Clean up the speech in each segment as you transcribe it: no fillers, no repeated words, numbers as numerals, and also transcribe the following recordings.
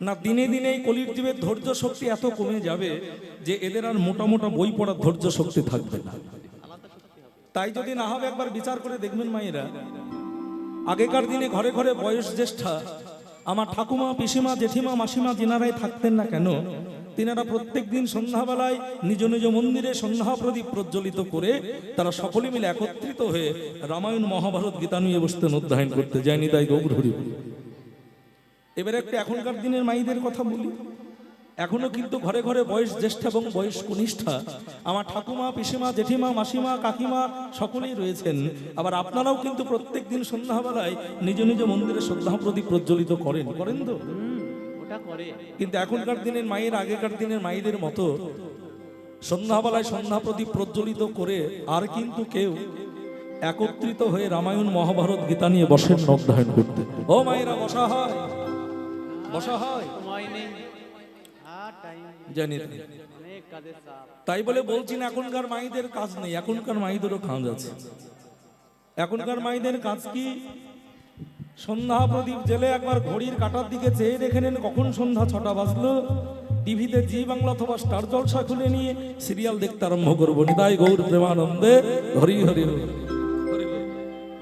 না দিনে দিনে এই কলির জীবের ধৈর্য শক্তি এত কমে যাবে যে এদের আর মোটা মোটা বই পড়ার ধৈর্য শক্তি থাকবে না। তাই যদি না হবে একবার বিচার করে দেখবেন মায়েরা, আগেকার দিনে ঘরে ঘরে বয়স জ্যেষ্ঠা আমার ঠাকুমা, পিসিমা, জেঠিমা, মাসিমা যিনারাই থাকতেন না কেন, তিনারা প্রত্যেক দিন সন্ধ্যাবেলায় নিজ নিজ মন্দিরে সন্ধ্যা প্রদীপ প্রজ্বলিত করে তারা সকলে মিলে একত্রিত হয়ে রামায়ণ, মহাভারত, গীতা নিয়ে বসতেন অধ্যয়ন করতে। যায়নি তাই গৌর হরি। এবার একটা এখনকার দিনের মাইদের কথা বলি। এখনো কিন্তু ঘরে ঘরে বয়স জ্যেষ্ঠ এবং বয়স কনিষ্ঠা আমার ঠাকুমা, পিসিমা, জেঠিমা, মাসিমা, কাকিমা সকলেই রয়েছেন। আবার আপনারাও কিন্তু প্রত্যেক দিন সন্ধ্যাবেলায় নিজ নিজ মন্দিরে শ্রদ্ধা প্রদীপ প্রজ্বলিত করেন তো? কিন্তু এখনকার দিনের মায়ের আগেকার দিনের মায়েদের মতো সন্ধ্যাবেলায় সন্ধ্যা প্রদীপ প্রজ্বলিত করে আর কিন্তু কেউ একত্রিত হয়ে রামায়ণ, মহাভারত, গীতা নিয়ে বসেন অধ্যয়ন করতে। ও মায়েরা, বসা হয়, বসা হয়, জানি। তাই বলে বলছি না এখনকার মাইদের কাজ নেই, এখনকার মাইদেরও কাজ আছে। এখনকার মাইদের কাজ কি? সন্ধ্যা প্রদীপ জেলে একবার ঘড়ির কাঁটার দিকে চেয়ে দেখে নেন কখন সন্ধ্যা 6টা বাজলো, টিভিতে জি বাংলা অথবা স্টার জলসা খুলে নিয়ে সিরিয়াল দেখতে আরম্ভ করবো। নিতাই গৌর প্রেমানন্দে হরি হরি হরি।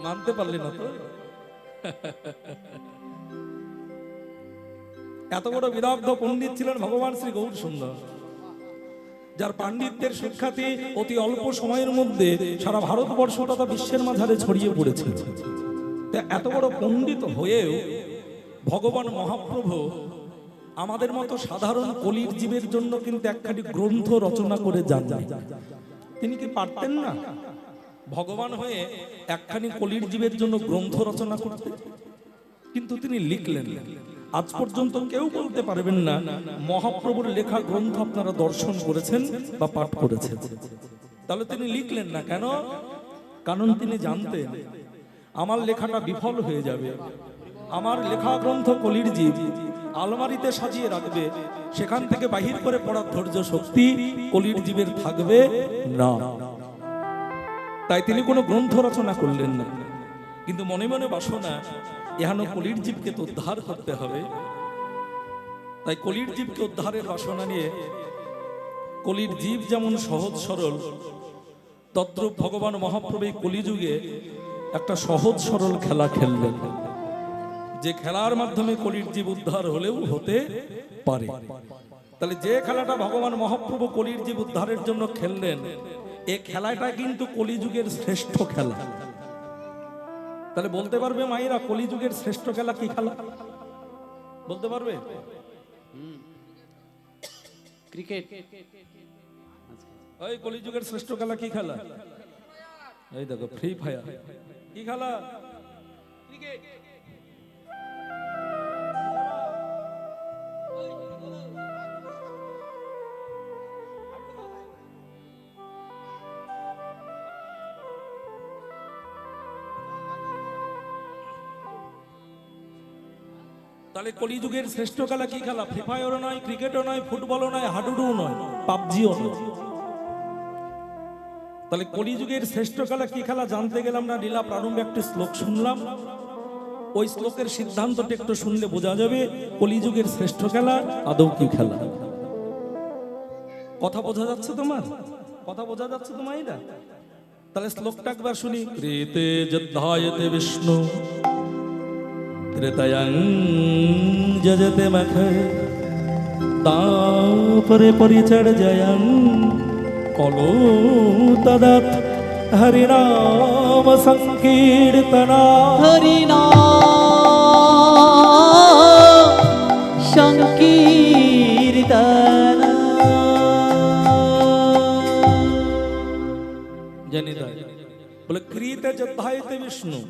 মানতে পারলি না তো? এত বড় বিদগ্ধ পণ্ডিত ছিলেন ভগবান শ্রী গৌর সুন্দর, যার পাণ্ডিত্যের সুখ্যাতি অতি অল্প সময়ের মধ্যে সারা ভারতবর্ষ তথা বিশ্বের মাঝারে ছড়িয়ে পড়েছে। এত বড় পণ্ডিত হয়েও ভগবান মহাপ্রভু আমাদের মতো সাধারণ কলির জীবের জন্য কিন্তু একখানি গ্রন্থ রচনা করে যান। তিনি কি পারতেন না ভগবান হয়ে একখানি কলির জীবের জন্য গ্রন্থ রচনা করতে? কিন্তু তিনি লিখলেন। আজ পর্যন্ত কেউ বলতে পারবেন না মহাপ্রভুর লেখা গ্রন্থ আপনারা দর্শন করেছেন বা পাঠ করেছেন। তাহলে তিনি লিখলেন না কেন? কারণ তিনি জানতেন আমার লেখাটা বিফল হয়ে যাবে। আমার লেখা গ্রন্থ কলির জীব আলমারিতে সাজিয়ে রাখবে, সেখান থেকে বাহির করে পড়ার ধৈর্য শক্তি কলির জীবের থাকবে না। তাই তিনি কোনো গ্রন্থ রচনা করলেন না। কিন্তু মনে মনে বাসনা, এহানো কলির জীবকে তো উদ্ধার করতে হবে। তাই কলির জীবকে উদ্ধারের বাসনা নিয়ে, কলির জীব যেমন সহজ সরল, তদ্রূপ ভগবান মহাপ্রভু কলিযুগে একটা সহজ সরল খেলা খেললেন, যে খেলার মাধ্যমে কলির জীব উদ্ধার হলেও হতে পারে। তাহলে যে খেলাটা ভগবান মহাপ্রভু কলির জীব উদ্ধারের জন্য খেললেন, এই খেলাটা কিন্তু কলিযুগের শ্রেষ্ঠ খেলা। তাহলে বলতে পারবে মায়েরা কলিযুগের শ্রেষ্ঠ খেলা কি খেলা? বলতে পারবে? ক্রিকেট। ওই কলিযুগের শ্রেষ্ঠ খেলা কি খেলা? এই দেখো, ফ্রি ফায়ার। কি খেলা? ক্রিকেট। তাহলে কলিযুগের শ্রেষ্ঠ খেলা কি খেলা? ফ্রি ফায়ারও নয়, ক্রিকেটও নয়, ফুটবলও নয়, হাডুডুও নয়, পাবজিও নয়। তাহলে কলিযুগের শ্রেষ্ঠ খেলা কি খেলা জানতে গেলাম না, লীলা প্রারম্ভে একটি শ্লোক শুনলাম। ওই শ্লোকের সিদ্ধান্তটা একটু শুনলে বোঝা যাবে কলিযুগের শ্রেষ্ঠ খেলা আদৌ কি খেলা। কথা বোঝা যাচ্ছে তোমার? কথা বোঝা যাচ্ছে তোমার? তাহলে শ্লোকটা একবার শুনি। কৃতে যদ্ধায়তে বিষ্ণু ত্রেতায়াং যজতে মখ তাপরে পরিচর্যায়ং কলো তদৎ হরিনাম সংকীর্তনা। হরিনাম সংকীর্তনা। জানি তাই বলে কৃতে যদ্ধায়তে বিষ্ণু।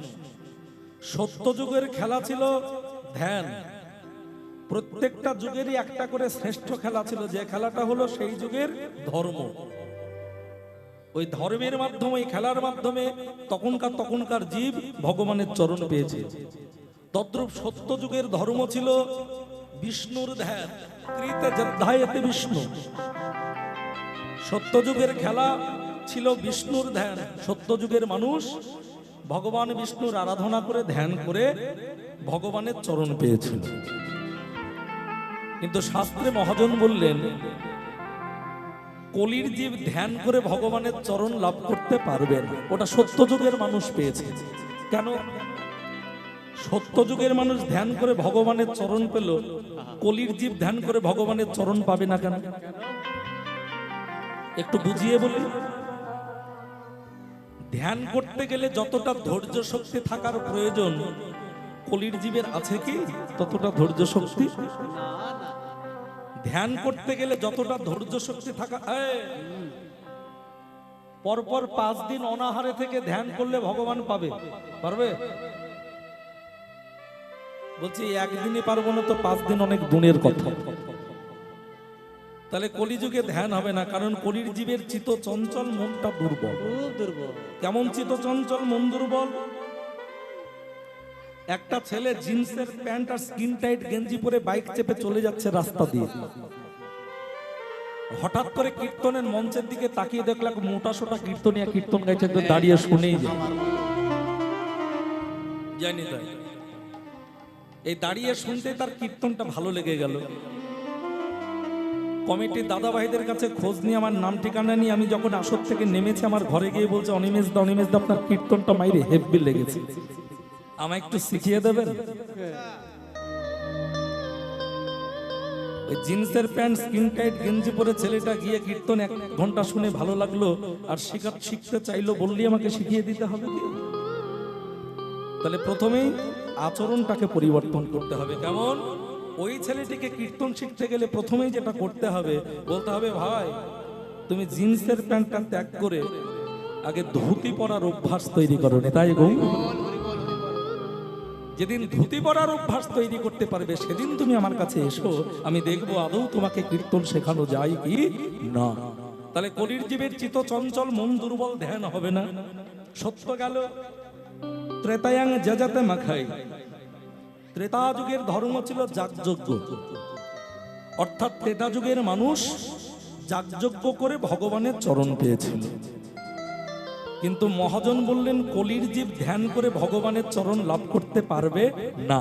সত্য যুগের খেলা ছিল ধ্যান। প্রত্যেকটা যুগেরই একটা করে শ্রেষ্ঠ খেলা ছিল, যে খেলাটা হলো সেই যুগের ধর্ম। ওই ধর্মের মাধ্যমে, ওই খেলার মাধ্যমে তখনকার জীব ভগবানের চরণ পেয়েছে। তদ্রূপ সত্য যুগের ধর্ম ছিল বিষ্ণুর ধ্যান। কৃতে যদ্ধায়তে বিষ্ণু। সত্য যুগের খেলা ছিল বিষ্ণুর ধ্যান। সত্য যুগের মানুষ ভগবান বিষ্ণুর আরাধনা করে ধ্যান করে ভগবানের চরণ পেয়েছিল। কিন্তু শাস্ত্রে মহাজন বললেন কলির জীব ধ্যান করে ভগবানের চরণ লাভ করতে পারবে না। ওটা সত্যযুগের মানুষ পেয়েছে। কেন? সত্যযুগের মানুষ ধ্যান করে ভগবানের চরণ পেল, কলির জীব ধ্যান করে ভগবানের চরণ পাবে না কেন? একটু বুঝিয়ে বলি। ধ্যান করতে গেলে যতটা ধৈর্য শক্তি থাকার প্রয়োজন কলির জীবের আছে কি ততটা ধৈর্য শক্তি? ধ্যান করতে গেলে যতটা ধৈর্য শক্তি থাকা, পরপর 5 দিন অনাহারে থেকে ধ্যান করলে ভগবান পাবে? পারবে? বলছি একদিনে পারবো না তো 5 দিন অনেক দূরের কথা। তাহলে কলিযুগে ধ্যান হবে না, কারণ কলির জীবের চিত্ত চঞ্চল, মনটা দুর্বল। খুব দুর্বল। কেমন চিত্ত চঞ্চল, মন দুর্বল? একটা ছেলে জিন্সের প্যান্ট আর স্কিন টাইট গেঞ্জি পরে বাইক চেপে চলে যাচ্ছে রাস্তা দিয়ে, হঠাৎ করে কীর্তনের মঞ্চের দিকে তাকিয়ে দেখলাম মোটা সোটা কীর্তনিয়া কীর্তন গাইছে, একটু দাঁড়িয়ে শুনেই যায়। জানি তাই এই দাঁড়িয়ে শুনতে তার কীর্তনটা ভালো লেগে গেল। কমিটির দাদা ভাইদের কাছে খোঁজ নিয়ে আমার নাম ঠিকানা নিয়ে আমি যখন আসর থেকে নেমেছি আমার ঘরে গিয়ে বলছে অনিমেষ দা আপনার কীর্তনটা মাইরে হেব্বি লেগেছে, আমায় একটু শিখিয়ে দেবেন? ওই জিন্সের প্যান্ট স্কিন টাইট গেঞ্জি পরে ছেলেটা গিয়ে কীর্তন 1 ঘন্টা শুনে ভালো লাগলো, আর শিখতে চাইলো, বললি আমাকে শিখিয়ে দিতে হবে কি? তাহলে প্রথমেই আচরণটাকে পরিবর্তন করতে হবে। কেমন? ওই ছেলেটিকে কীর্তন শিখতে গেলে প্রথমেই যেটা করতে হবে, বলতে হবে ভাই তুমি জিন্সের প্যান্টটা ত্যাগ করে আগে ধুতি পরার অভ্যাস তৈরি করো। তাই গো, যেদিন ধুতি পরার অভ্যাস তৈরি করতে পারবে সেদিন তুমি আমার কাছে এসো, আমি দেখবো আদৌ তোমাকে কীর্তন শেখানো যায় কি না। তাহলে কলির জীবের চিত্ত চঞ্চল, মন দুর্বল, ধ্যান হবে না। সত্য গেল ত্রেতায়াং যজাতে মাখাই। ত্রেতা যুগের ধর্ম ছিল যাগযজ্ঞ, অর্থাৎ ত্রেতা যুগের মানুষ যাগযজ্ঞ করে ভগবানের চরণ পেয়েছিল। কিন্তু মহাজন বললেন কলির জীব ধ্যান করে ভগবানের চরণ লাভ করতে পারবে না।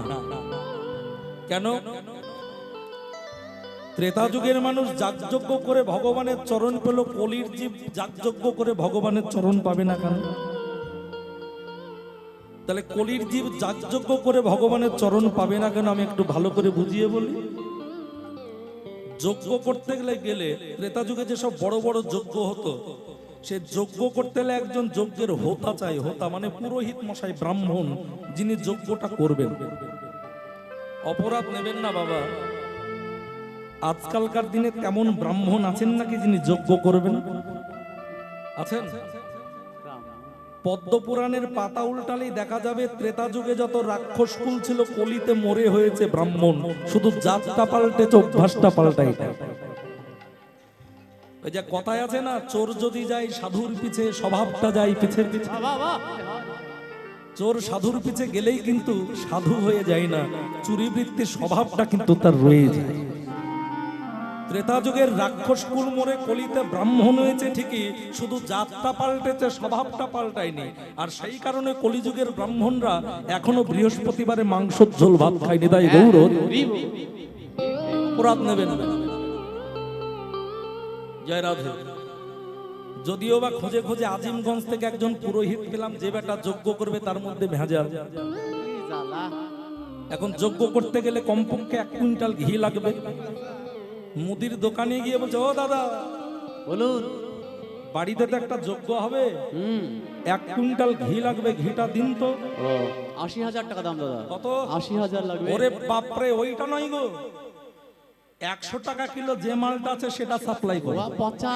কেন? ত্রেতা যুগের মানুষ যাগযজ্ঞ করে ভগবানের চরণ পেল, কলির জীব যাগযজ্ঞ করে ভগবানের চরণ পাবে না কেন? তাহলে কলির জীব যাগযজ্ঞ করে ভগবানের চরণ পাবে না কেন? আমি একটু ভালো করে বুঝিয়ে বলি। যজ্ঞ করতে গেলে ত্রেতা যুগে যেসব বড় বড় যজ্ঞ হতো, সে যজ্ঞ করতে গেলে একজন যজ্ঞের হোতা চাই। হোতা মানে পুরোহিত মশাই, ব্রাহ্মণ, যিনি যজ্ঞটা করবেন। অপরাধ নেবেন না বাবা, আজকালকার দিনে তেমন ব্রাহ্মণ আছেন নাকি যিনি যজ্ঞ করবেন? আছেন? পদ্মপুরাণের পাতা উল্টালেই দেখা যাবে ত্রেতা যুগে যত রাক্ষস কুল ছিল কলিতে মরে হয়েছে ব্রাহ্মণ, শুধু জাতটা পাল্টেছে, অভ্যাসটা পাল্টাই। ওই যে কথায় আছে না, চোর যদি যায় সাধুর পিছে, স্বভাবটা যায় পিছের পিছে। চোর সাধুর পিছে গেলেই কিন্তু সাধু হয়ে যায় না, চুরি বৃত্তির স্বভাবটা কিন্তু তার রয়ে যায়। ত্রেতা যুগের রাক্ষস কুল মরে কলিতে ব্রাহ্মণ হয়েছে ঠিকই, শুধু জাতটা পাল্টেছে, স্বভাবটা পাল্টায়নি। আর সেই কারণে কলিযুগের ব্রাহ্মণরা এখনো বৃহস্পতিবারে মাংসের ঝোল ভাত খায়নি। তাই গৌর অপরাধ নেবেন না। জয় রাধে। যদিও বা খোঁজে খোঁজে আজিমগঞ্জ থেকে একজন পুরোহিত পেলাম, যে বেটা যজ্ঞ করবে তার মধ্যে ভেজাল। এখন যজ্ঞ করতে গেলে কমপক্ষে 1 কুইন্টাল ঘি লাগবে। মুদির দোকানে গিয়ে বলছে, ও দাদা বলুন, বাড়িতে তো একটা যজ্ঞ হবে, 1 কুইন্টাল ঘি লাগবে, ঘিটা দিন তো। 80,000 টাকা দাম দাদা। কত? 80,000 লাগবে। ওরে বাপরে, ওইটা নয় গো, 100 টাকা কিলো যে মালটা আছে সেটা সাপ্লাই করে। পচা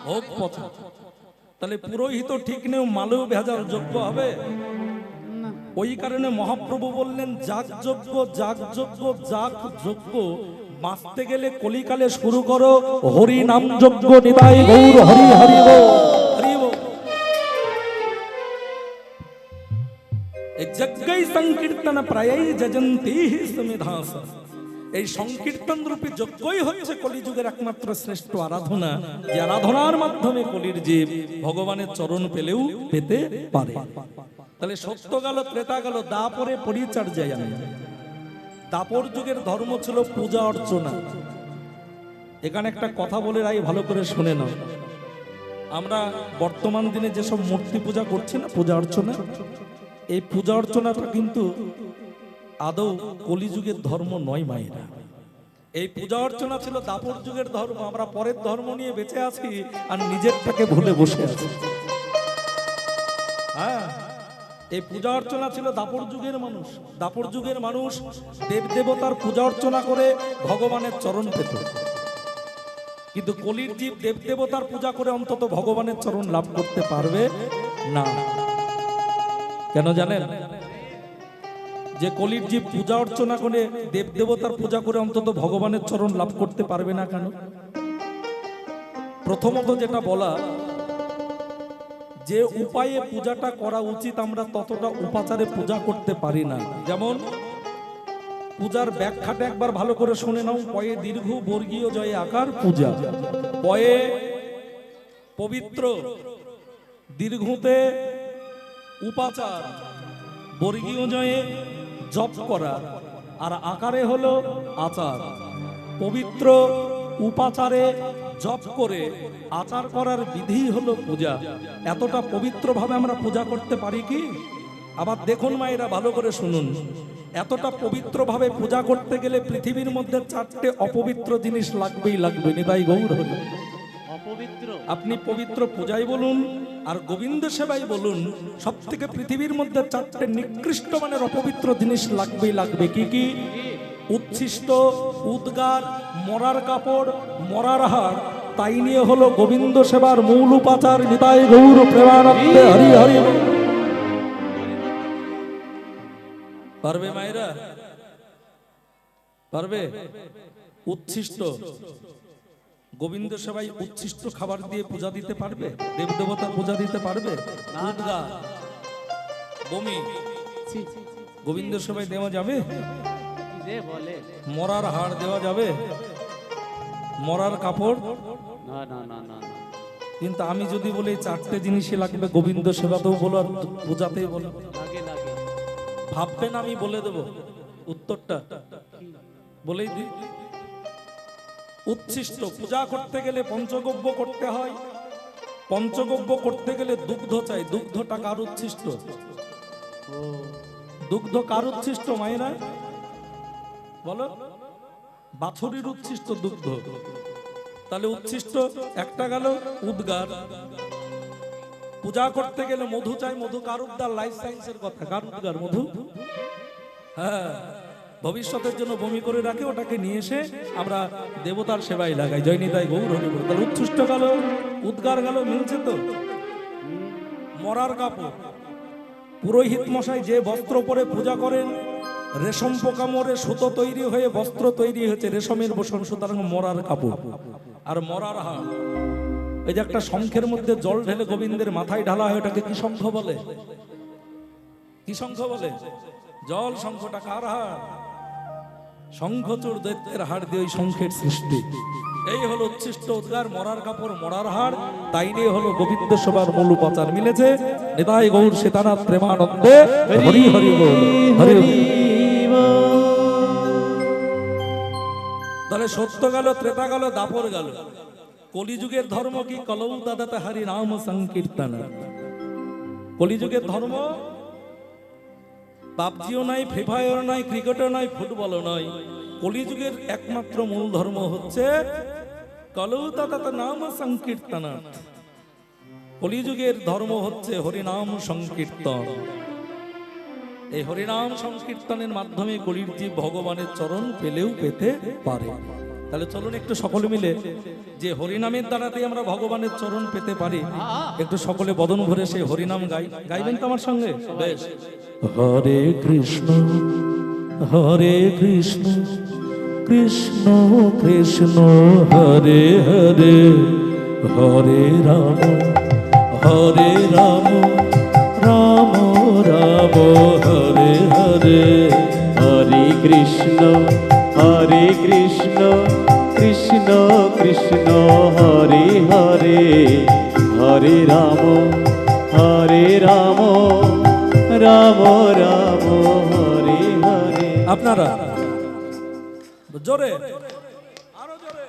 হোক পচা। তাহলে পুরোহিত ঠিক নেই, মালেও ভেজাল, যোগ্য হবে? ওই কারণে মহাপ্রভু বললেন যাগযজ্ঞ, যাগযজ্ঞ, যাগযজ্ঞ। বাঁচতে গেলে কলিকালে শুরু করো হরি নাম যজ্ঞ। নিতাই গৌর হরি হরি বল, হরি বল। এই যজ্ঞই সংকীর্তন প্রায়ই যজন্তি সমিধাস। এই সংকীর্তন রূপী যজ্ঞই হচ্ছে কলিযুগের একমাত্র শ্রেষ্ঠ আরাধনা, যে আরাধনার মাধ্যমে কলির জীব ভগবানের চরণ পেলেও পেতে পারে। তাহলে সত্য গেল, ত্রেতা গেল, দাপরে পরিচর্যায়। দাপর যুগের ধর্ম ছিল পূজা অর্চনা। এখানে একটা কথা বলে রাই, ভালো করে শুনে নাও। আমরা বর্তমান দিনে যেসব মূর্তি পূজা করছি না, পূজা অর্চনা, এই পূজা অর্চনাটা কিন্তু আদৌ কলিযুগের ধর্ম নয় মায়েরা। এই পূজা অর্চনা ছিল দাপর যুগের ধর্ম। আমরা পরের ধর্ম নিয়ে বেঁচে আছি আর নিজেরটাকে ভুলে বসে আছি। হ্যাঁ, এই পূজা অর্চনা ছিল দাপর যুগের মানুষ। দাপর যুগের মানুষ দেব দেবতার পূজা অর্চনা করে ভগবানের চরণ পেত, কিন্তু কলির জীব দেব দেবতার পূজা করে অন্তত ভগবানের চরণ লাভ করতে পারবে না। কেন জানেন? যে কলির জীব পূজা অর্চনা করে দেব দেবতার পূজা করে অন্তত ভগবানের চরণ লাভ করতে পারবে না কেন? প্রথমত যেটা বলা, যে উপায়ে পূজাটা করা উচিত আমরা ততটা উপাচারে পূজা করতে পারি না। যেমন পূজার ব্যাখ্যাটা একবার ভালো করে শুনে নাও। পয়ে দীর্ঘ বর্গীয় জয়ে আকার পূজা। পয়ে পবিত্র, দীর্ঘতে উপাচার, বর্গীয় জয়ে জপ করা, আর আকারে হলো আচার। পবিত্র উপাচারে জপ করে আচার করার বিধি হলো পূজা। এতটা পবিত্রভাবে আমরা পূজা করতে পারি কি? আবার দেখুন মায়েরা, ভালো করে শুনুন, এতটা পবিত্রভাবে পূজা করতে গেলে পৃথিবীর মধ্যে 4টে অপবিত্র জিনিস লাগবেই লাগবে। নিতাই গৌর হল। অপবিত্র? আপনি পবিত্র পূজাই বলুন আর গোবিন্দ সেবাই বলুন, সব থেকে পৃথিবীর মধ্যে 4টে নিকৃষ্ট মানের অপবিত্র জিনিস লাগবেই লাগবে। কি কি? উচ্ছিষ্ট, উদ্গার, মরার কাপড়, মরার হাড়। তাই নিয়ে হলো গোবিন্দ সেবার মূল উপাচার। নিতাই গৌর প্রেমানন্দে হরি হরি। পারবে মায়েরা? পারবে? উচ্ছিষ্ট, গোবিন্দ সেবাই উচ্ছিষ্ট খাবার দিয়ে পূজা দিতে পারবে? দেব দেবতার পূজা দিতে পারবে? উদ্গার, বমি, গোবিন্দ সেবাই দেওয়া যাবে? মরার হাড় দেওয়া যাবে? মরার কাপড়? না না না না। কিন্তু আমি যদি বলি 4টে জিনিসই লাগবে, গোবিন্দ সেবাতেও বলো আর পূজাতেই বলো, লাগে লাগে। ভাববেন আমি বলে দেব উত্তরটা, বলেই দিই। উচ্ছিষ্ট, পূজা করতে গেলে পঞ্চগব্য করতে হয়। পঞ্চগব্য করতে গেলে দুগ্ধ চাই। দুগ্ধটা কার উচ্ছিষ্ট? দুগ্ধ কার উচ্ছিষ্ট মায়েরা বলো? বাছুরির উচ্ছিষ্ট দুগ্ধ। তাহলে উচ্ছিষ্ট একটা গেল। উদ্গার, পূজা করতে গেলে মধু চাই। মধু কার উদ্গার? লাইফ সায়েন্সের কথা। কার উদ্গার? মধু। হ্যাঁ, ভবিষ্যতের জন্য বমি করে রাখে, ওটাকে নিয়ে এসে আমরা দেবতার সেবায় লাগাই। জয় নিতাই গৌর হরি বল। তাহলে উচ্ছিষ্ট গেল, উদ্গার গেল, মিলছে তো? মরার কাপড়, পুরোহিত মশাই যে বস্ত্র পরে পূজা করেন, রেশম পোকা মরে সুতো তৈরি হয়ে বস্ত্র তৈরি হয়েছে, রেশমের বসন, সুতরাং মরার কাপড়। আর মরার হাড়, এই যে একটা শঙ্খের মধ্যে জল ঢেলে গোবিন্দের মাথায় ঢালা হয়, ওটাকে কি শঙ্খ বলে? কি শঙ্খ বলে? জল শঙ্খটা কার হাড়? শঙ্খচূড় দৈত্যের হাড় দিয়ে ওই শঙ্খের সৃষ্টি। এই হলো উচ্ছিষ্ট, উদ্গার, মরার কাপড়, মরার হাড়। তাই নিয়ে হলো গোবিন্দ সেবার মূল উপাচার। মিলেছে? নিতাই গৌর সীতানাথ প্রেমানন্দে হরি হরি বল, হরি হরি। তাহলে সত্য গেল, ত্রেতা গেল, দাপর গেল। কলিযুগের ধর্ম কি? কলৌ দাদাতে হরি নাম সংকীর্তন। কলিযুগের ধর্ম পাবজিও নাই, ফ্রি ফায়ারও নাই, ক্রিকেটও নাই, ফুটবলও নয়। কলিযুগের একমাত্র মূল ধর্ম হচ্ছে কলৌ দাদাতে নাম সংকীর্তন। কলিযুগের ধর্ম হচ্ছে হরিনাম সংকীর্তন। এই হরিনাম সংকীর্তনের মাধ্যমে কলির জীব ভগবানের চরণ পেলেও পেতে পারে। তাহলে চলুন একটু সকলে মিলে যে হরিনামের দ্বারাতেই আমরা ভগবানের চরণ পেতে পারি, একটু সকলে বদন ভরে সেই হরিনাম গাই। গাইবেন তো আমার সঙ্গে? বেশ। হরে কৃষ্ণ হরে কৃষ্ণ কৃষ্ণ কৃষ্ণ হরে হরে, হরে রাম রাম রাম হরে হরে। হরে কৃষ্ণ কৃষ্ণ কৃষ্ণ হরে হরে, হরে রাম রাম রাম হরে হরে। আপনারা জোরে, আরো জোরে।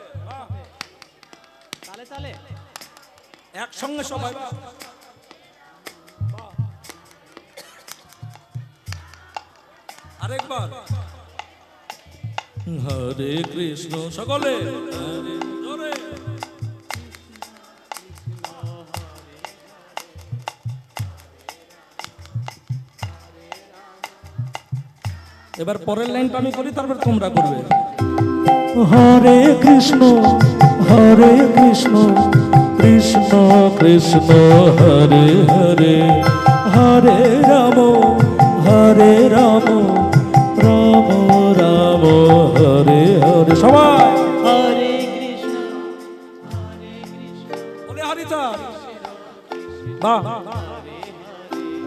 একসঙ্গে সবাই আরেকবার হরে কৃষ্ণ সকলে হরে জোরে। এবার পরের লাইনটা আমি করি, তারপর তোমরা করবে। হরে কৃষ্ণ কৃষ্ণ কৃষ্ণ হরে হরে, হরে রাম রাম রাম হরে হরে। সবাই হরে কৃষ্ণ বলে হরিতা বাহ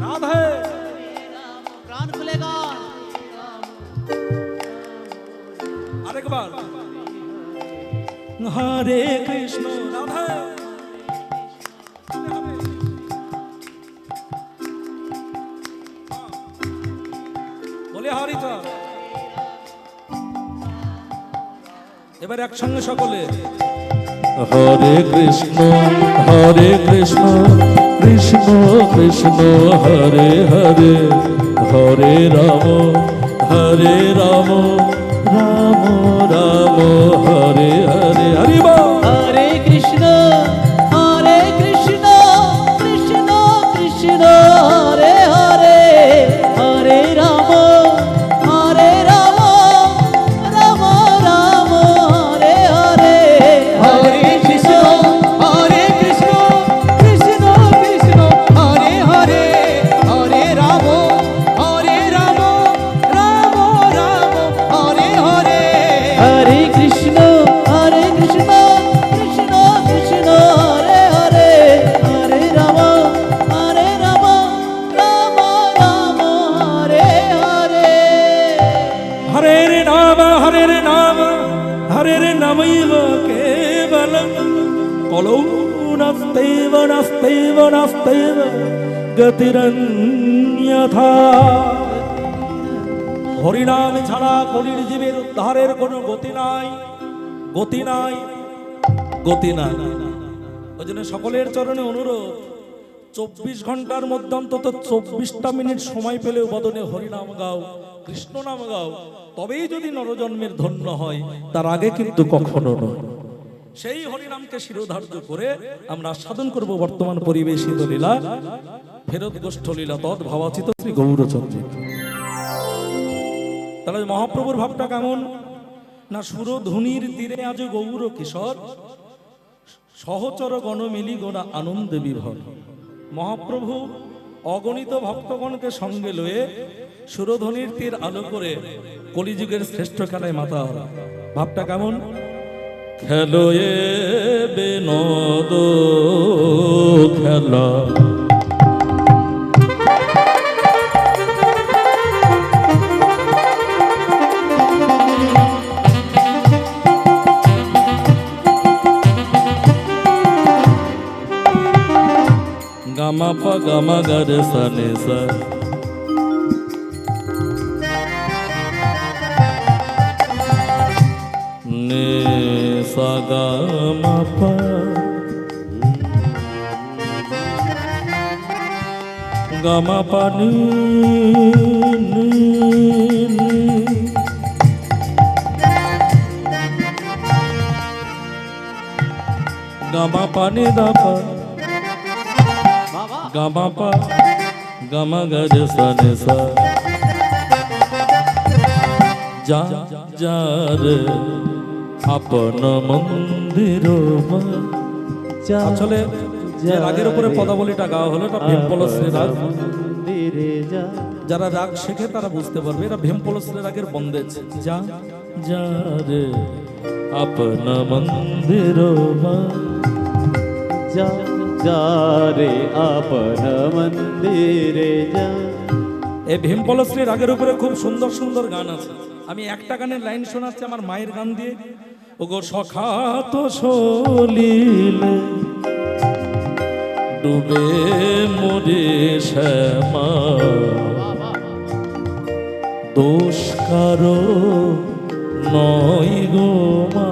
রাধে প্রাণ খুলে গান। আরেকবার হরে কৃষ্ণ রাধে বলে হরিতা। এবার একসঙ্গে সকলে হরে কৃষ্ণ কৃষ্ণ কৃষ্ণ হরে হরে, হরে রাম রাম রাম হরে হরে। হরি বল। হরে কৃষ্ণ কৃষ্ণ কৃষ্ণ হরে হরে, হরে রাম রাম রাম হরে হরে। হরে কৃষ্ণ কৃষ্ণ কৃষ্ণ হরে হরে, হরে রাম রাম হরে হরে। হরে কৃষ্ণ কৃষ্ণ কৃষ্ণ হরে হরে, হরে রাম রাম রাম হরে হরে। হরে নাম নামৈব কেবলম কলৌ নাস্তেব নাস্তেব নাস্তেব গতিরন্যথা। হরিনাম ছাড়া কলির জীবের উদ্ধারের কোনো গতি নাই, গতি নাই, গতি নাই। ওই জন্য সকলের চরণে অনুরোধ, 24 ঘন্টার মধ্যে অন্তত 24টা মিনিট সময় পেলেও বদনে হরিনাম গাও, কৃষ্ণ নাম গাও, তবেই যদি নরজন্মের ধন্য হয়, তার আগে কিন্তু কখনো নয়। সেই হরিনামকে শিরোধার্য করে আমরা সাধন করব বর্তমান পরিবেশিত লীলা, ফেরত গোষ্ঠ লীলা তৎ ভাবাচিত শ্রী গৌরচন্দ্র। তাহলে মহাপ্রভুর ভাবটা কেমন না, সুরধুনির তীরে আজ গৌর কিশোর, সহচর গণ মিলি গোনা আনন্দে বিভোর। মহাপ্রভু অগণিত ভক্তগণকে সঙ্গে লয়ে সুরধ্বনির তীর আলো করে কলিযুগের শ্রেষ্ঠ খেলায় মাতা হরা। ভাবটা কেমন, খেলো এ বিনোদ খেলা, গামা পা গামা গরে সনে সা, নে সা গামা পা, গামা পা নি নি নি, গামা পা নি দা পা, গামা পা গামা গরে সনে সা। যা যার আপন মন্দির। আসলে যে রাগের উপরে পদাবলীটা গাওয়া হলো এটা ভীমপলশ্রী রাগ। যারা রাগ শেখে তারা বুঝতে পারবে, এটা ভীমপলশ্রী রাগের বন্দেজ। যা যার আপন মন্দির, যা যারে আপন মন্দিরে যা। এই ভীমপলশ্রী রাগের উপরে খুব সুন্দর সুন্দর গান আছে। আমি একটা গানের লাইন শোনাচ্ছি আমার মায়ের গান দিয়ে। ওগো সখা তো সলিলে ডুবে মরে শ্যামা, দোষ কারো নয় গো মা।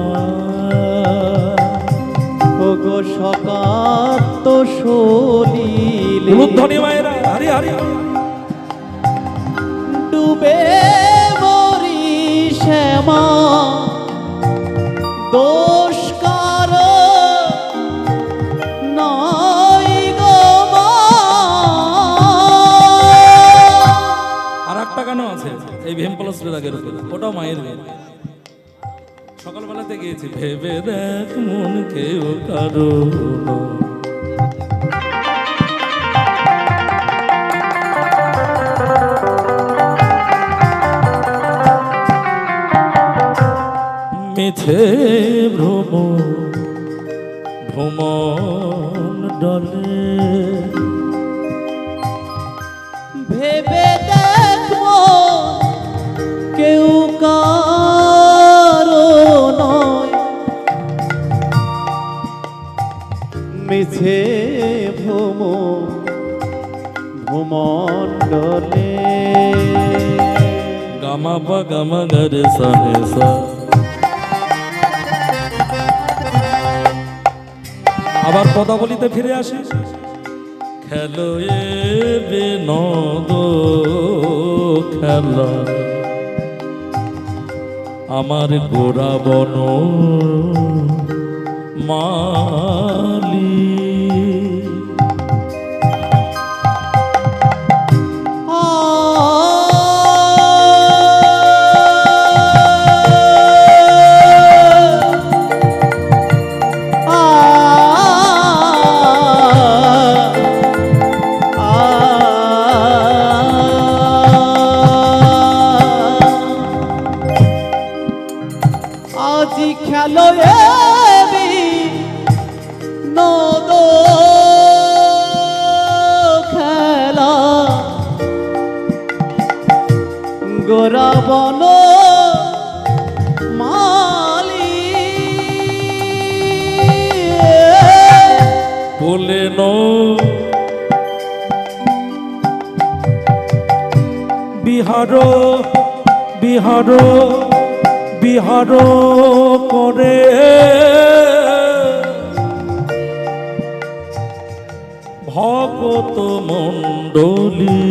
ওগো শকাত্ত সলিলে উলুধ্বনি মায়েরা হারি হারি ডুবে মরি শ্যামা দোষ কার নাই গো মা। আর একটা গানও আছে এই ভীমপলশ্রী রাগের উপরে, ওটাও মায়ের গান। সকালবেলাতে গিয়েছি, ভেবে দেখ মন কেউ কারো মিছে ভ্রম ভ্রমণ ডলে ভেবে দেখো কেউ কারো নয় মিছে ভ্রম ভ্রমণ্ডলে গামা পা গামা গরে সানে সা। আবার পদাবলিতে ফিরে আসি, খেলো এ বিনোদ খেলা আমার গোরা বন মালি। আজি খেলো নদ খেলা গোরা বন মালি বলে ন বিহার বিহার বিহার করে ভগত মণ্ডলী।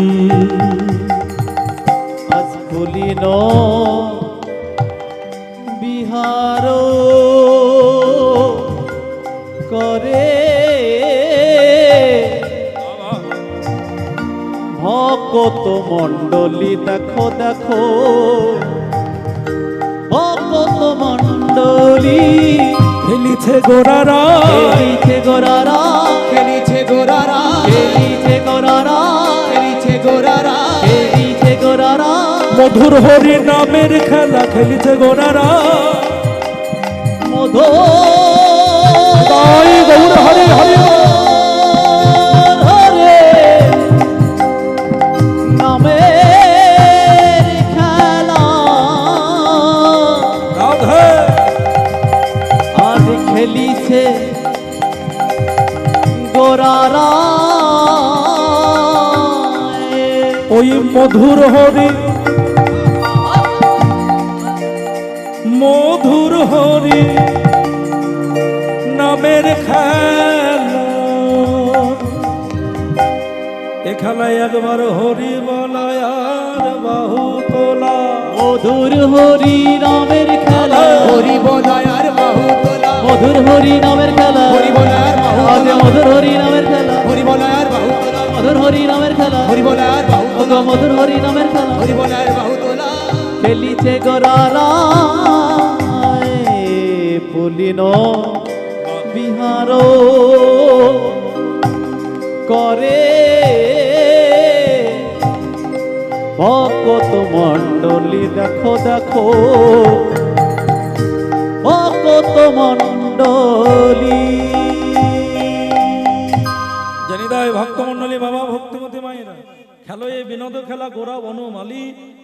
আজ ভুলিন বিহার করে ভগত মণ্ডলী। দেখো দেখো ভগত মণ্ডলী খেলিছে গোরারা খেলিছে গোরারা খেলিছে গোরারা খেলিছে গোরারা খেলিছে গোরারা খেলিছে গোরারা মধুর হরি নামের খেলা খেলিছে গোরারা। মধু তাই গৌর হরি হরি হরে নামের খেলা রাধে আজ খেলিছে গোরারা ওই মধুর হরি মধুর হরি নামের খেলা। এ খেলায় একবার হরি বলায় আর বাহু তোলা। মধুর হরি নামের খেলা হরি বলায় আর বাহু তোলা মধুর হরি নামের খেলা হরি বলায় আর বাহু আজ তোলা মধুর হরি নামের খেলা হরি বলায় আর বাহু তোলা মধুর হরি নামের খেলা হরি বলায় আর বাহু ওগো তোলা মধুর হরি নামের খেলা হরি বলায় আর বাহু তোলা খেলিছে গোরারা পুলিন বিহার করে ভগত মণ্ডলী। দেখো দেখো ভগত মণ্ডলী জানিদায় ভক্তমণ্ডলী বাবা ভক্তিমতী মায়েরা, খেলো এ বিনোদ খেলা গোরা বনমালী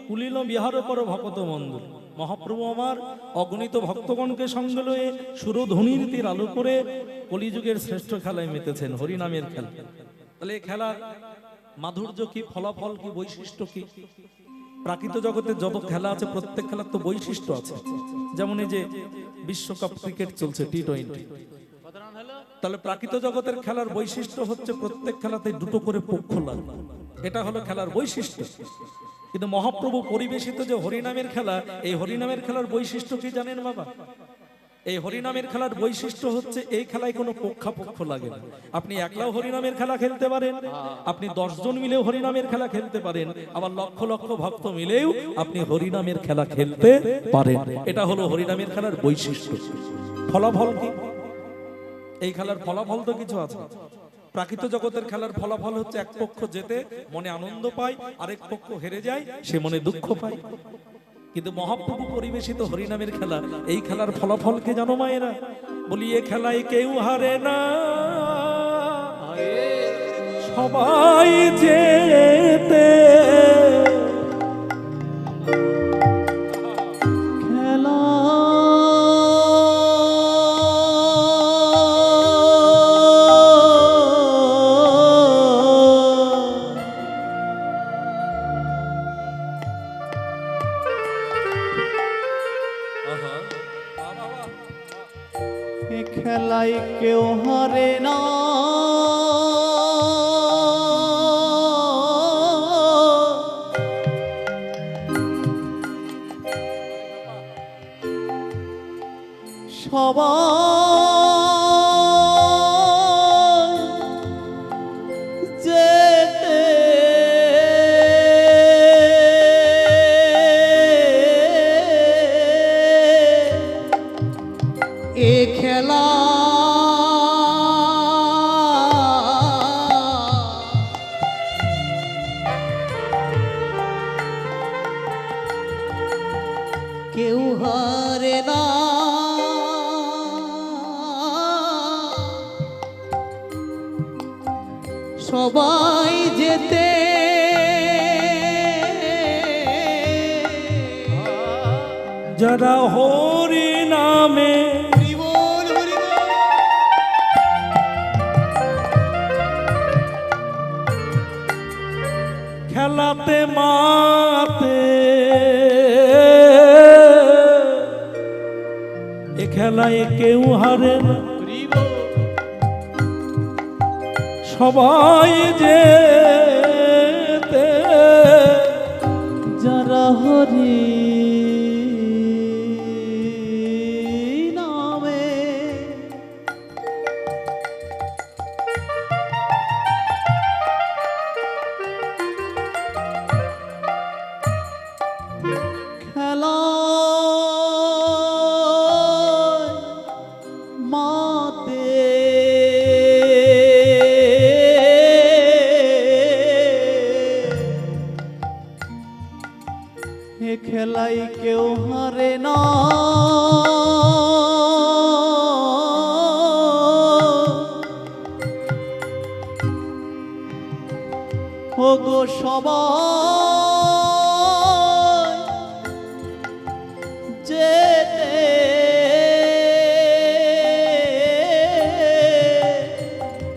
কুলিল বিহার কর ভকত মন্দির। মহাপ্রভু আমার অগণিত ভক্তগণকে সঙ্গে লয়ে সুরধ্বনির তীর আলো করে কলিযুগের শ্রেষ্ঠ খেলায় মেতেছেন, হরিনামের খেলা। তাহলে এই খেলা মাধুর্য কি, ফলাফল কি, বৈশিষ্ট্য কি? প্রাকৃত জগতে যত খেলা আছে প্রত্যেক খেলার তো বৈশিষ্ট্য আছে। যেমন এই যে বিশ্বকাপ ক্রিকেট চলছে, T20, তাহলে প্রাকৃত জগতের খেলার বৈশিষ্ট্য হচ্ছে প্রত্যেক খেলাতে দুটো করে পক্ষ লাগবে, এটা হলো খেলার বৈশিষ্ট্য। কিন্তু মহাপ্রভু পরিবেশিত যে হরিনামের খেলা, এই হরিনামের খেলার বৈশিষ্ট্য কি জানেন বাবা? এই হরিনামের খেলার বৈশিষ্ট্য হচ্ছে এই খেলায় কোনো পক্ষাপক্ষ লাগে না। আপনি একলাও হরিনামের খেলা খেলতে পারেন, আপনি 10 জন মিলেও হরিনামের খেলা খেলতে পারেন, আবার লক্ষ লক্ষ ভক্ত মিলেও আপনি হরিনামের খেলা খেলতে পারেন। এটা হলো হরিনামের খেলার বৈশিষ্ট্য। ফলাফল কি? এই খেলার ফলাফল তো কিছু আছে। প্রাকৃত জগতের খেলার ফলাফল হচ্ছে এক পক্ষ জেতে মনে আনন্দ পায়, আরেক পক্ষ হেরে যায় সে মনে দুঃখ পায়। কিন্তু মহাপ্রভু পরিবেশিত হরিনামের খেলা, এই খেলার ফলাফল কে জানো মায়েরা? বলি এ খেলায় কেউ হারে না, সবাই জেতে। খেলা এ খেলায় কেউ হারে না, সবাই যেতে। এ খেলা কেউ হারে না, সবাই যেতে। যারা হরি নামে হরিবোল হরিবোল খেলাতে মাতে, এ খেলায় কেউ হারে না, সবাই যেতে। যারা হরি নামে খেলা মাতে, এ খেলাই কেউ হারে না, ও গো সবাই যেতে।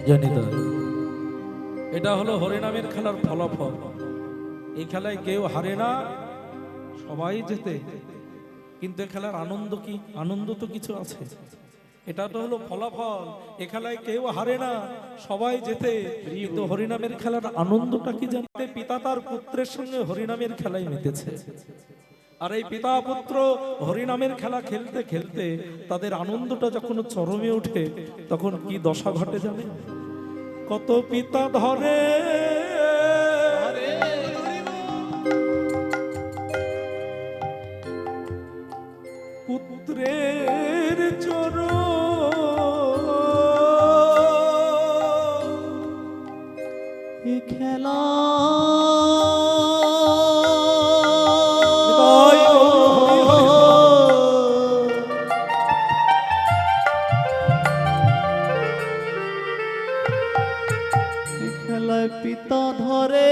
জানি তো এটা হলো হরিনামের খেলার ফলাফল। এই খেলায় কেউ হারে না, সবাই যেতে। কিন্তু এই খেলার আনন্দ কি? আনন্দ তো কিছু আছে, এটা তো হলো ফলাফল। এ খেলায় কেউ হারে না, সবাই যেতে। কিন্তু হরিনামের খেলার আনন্দটা কি জানতে? পিতা তার পুত্রের সঙ্গে হরিনামের খেলায় মেতেছে, আর এই পিতা পুত্র হরিনামের খেলা খেলতে খেলতে তাদের আনন্দটা যখন চরমে ওঠে, তখন কি দশা ঘটে জানে? কত পিতা ধরে পুত্রের চরণ, এ খেলা এ খেলায় পিতা ধরে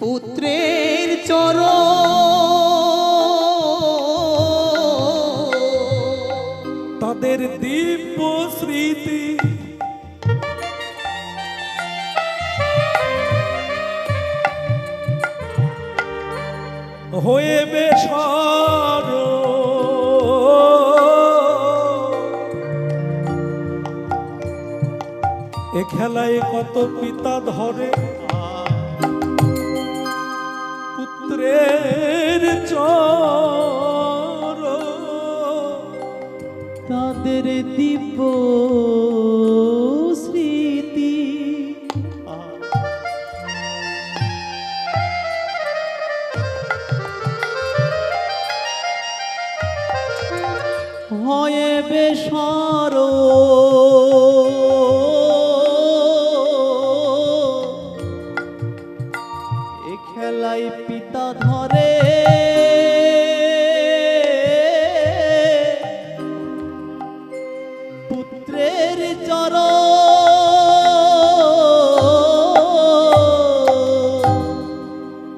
পুত্রের চরণ তাদের দিব্য স্মৃতি হয়ে বেসর এ খেলায় কত পিতা ধরে পুত্রের চর তাদের দিব্য স্মৃতি হয়ে বেসর এ খেলায় পিতা ধরে পুত্রের চর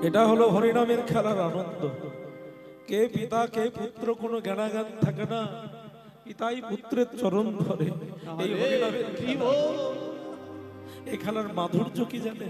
এটা হলো হরিনামের খেলার আনন্দ। কে পিতা কে পুত্র কোনো জ্ঞানাগান থাকে না, পিতাই পুত্রের চরণ ধরে। এই হরিনামের খেলা, এই খেলার মাধুর্য কি জানে?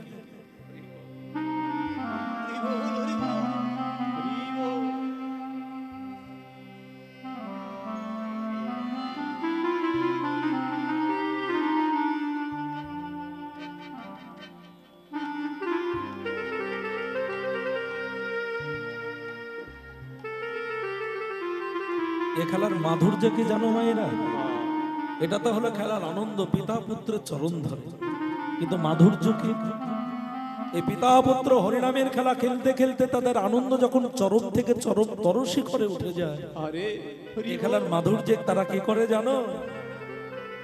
এ খেলার মাধুর্য কি জানো মায়েরা? এটা তো হলো খেলার আনন্দ, পিতা পুত্রের চরণ ধরে। কিন্তু মাধুর্য কি? এই পিতা পুত্র হরিনামের খেলা খেলতে খেলতে তাদের আনন্দ যখন চরম থেকে চরম তরসি করে উঠে যায়, এই খেলার মাধুর্যে তারা কি করে জানো?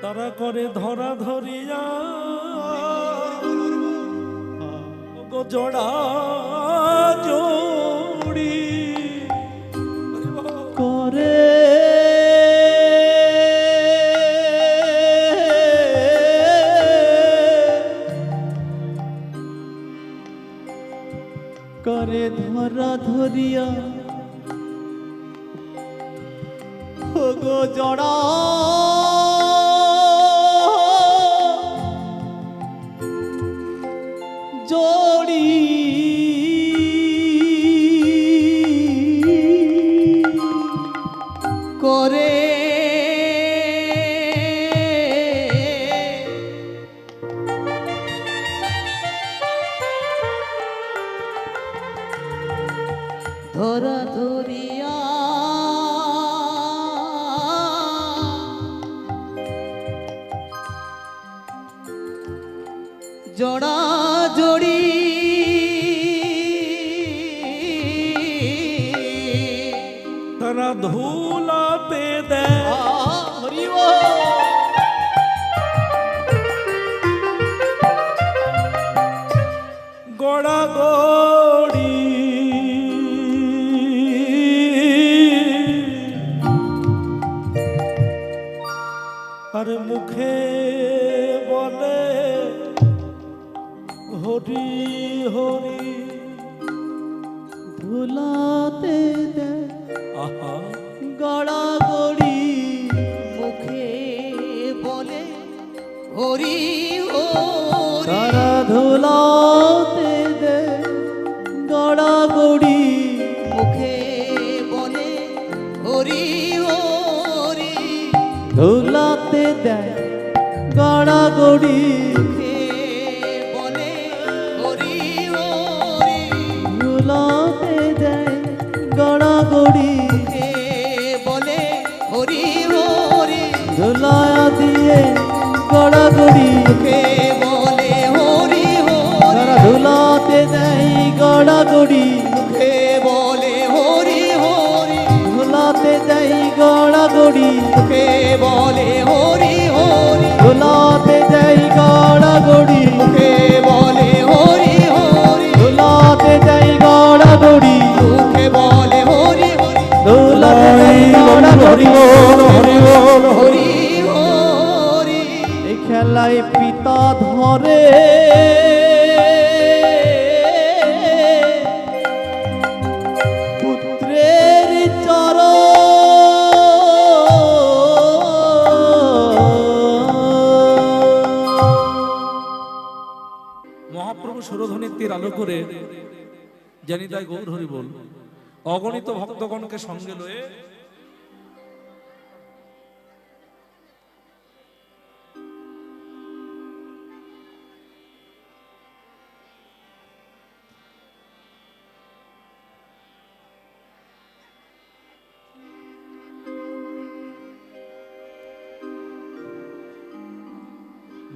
তারা করে ধরা ধরিয়া জড়া জড়ি করে করে ধরা ধরিয়া গো জড়া জড়ি করে ধরা ধরিয়া জড়া জড়ি তারা ধুলাতে দেয় হরি গড়া গড়ি আর মুখে বলে হরি হরি। ধুলাতে দে আহা, গড়া গড়ি মুখে বলে হরি হরি তারা ধুলাতে দে গড়া গড়ি মুখে বলে হরি হরি ধুলাতে দে গড়া গড়ি মুখে বলে হরি হরি ধুলাতে দে গড়া গড়ি মুখে বলে হরি হরি ধুলায়া দিয়ে গড়া গড়ি মুখে বলে হরি হরি তারা ধুলাতে দেয় গড়া গড়ি মুখে বলে হরি হরি ধুলাতে দেয় গড়া গড়ি মুখে বলে হরি হরি ধুলাতে দেয় গড়া গড়ি মুখে বলে হরি হরি ধুলাতে দেয় গড়া গড়ি মুখে বলে হরি হরি ধুলাতে দেয় গড়া গড়ি হরি বল হরি হরি এই খেলায় পিতা ধরে করে জানি তাই গৌর হরি বল অগণিত ভক্তগণকে সঙ্গে লয়ে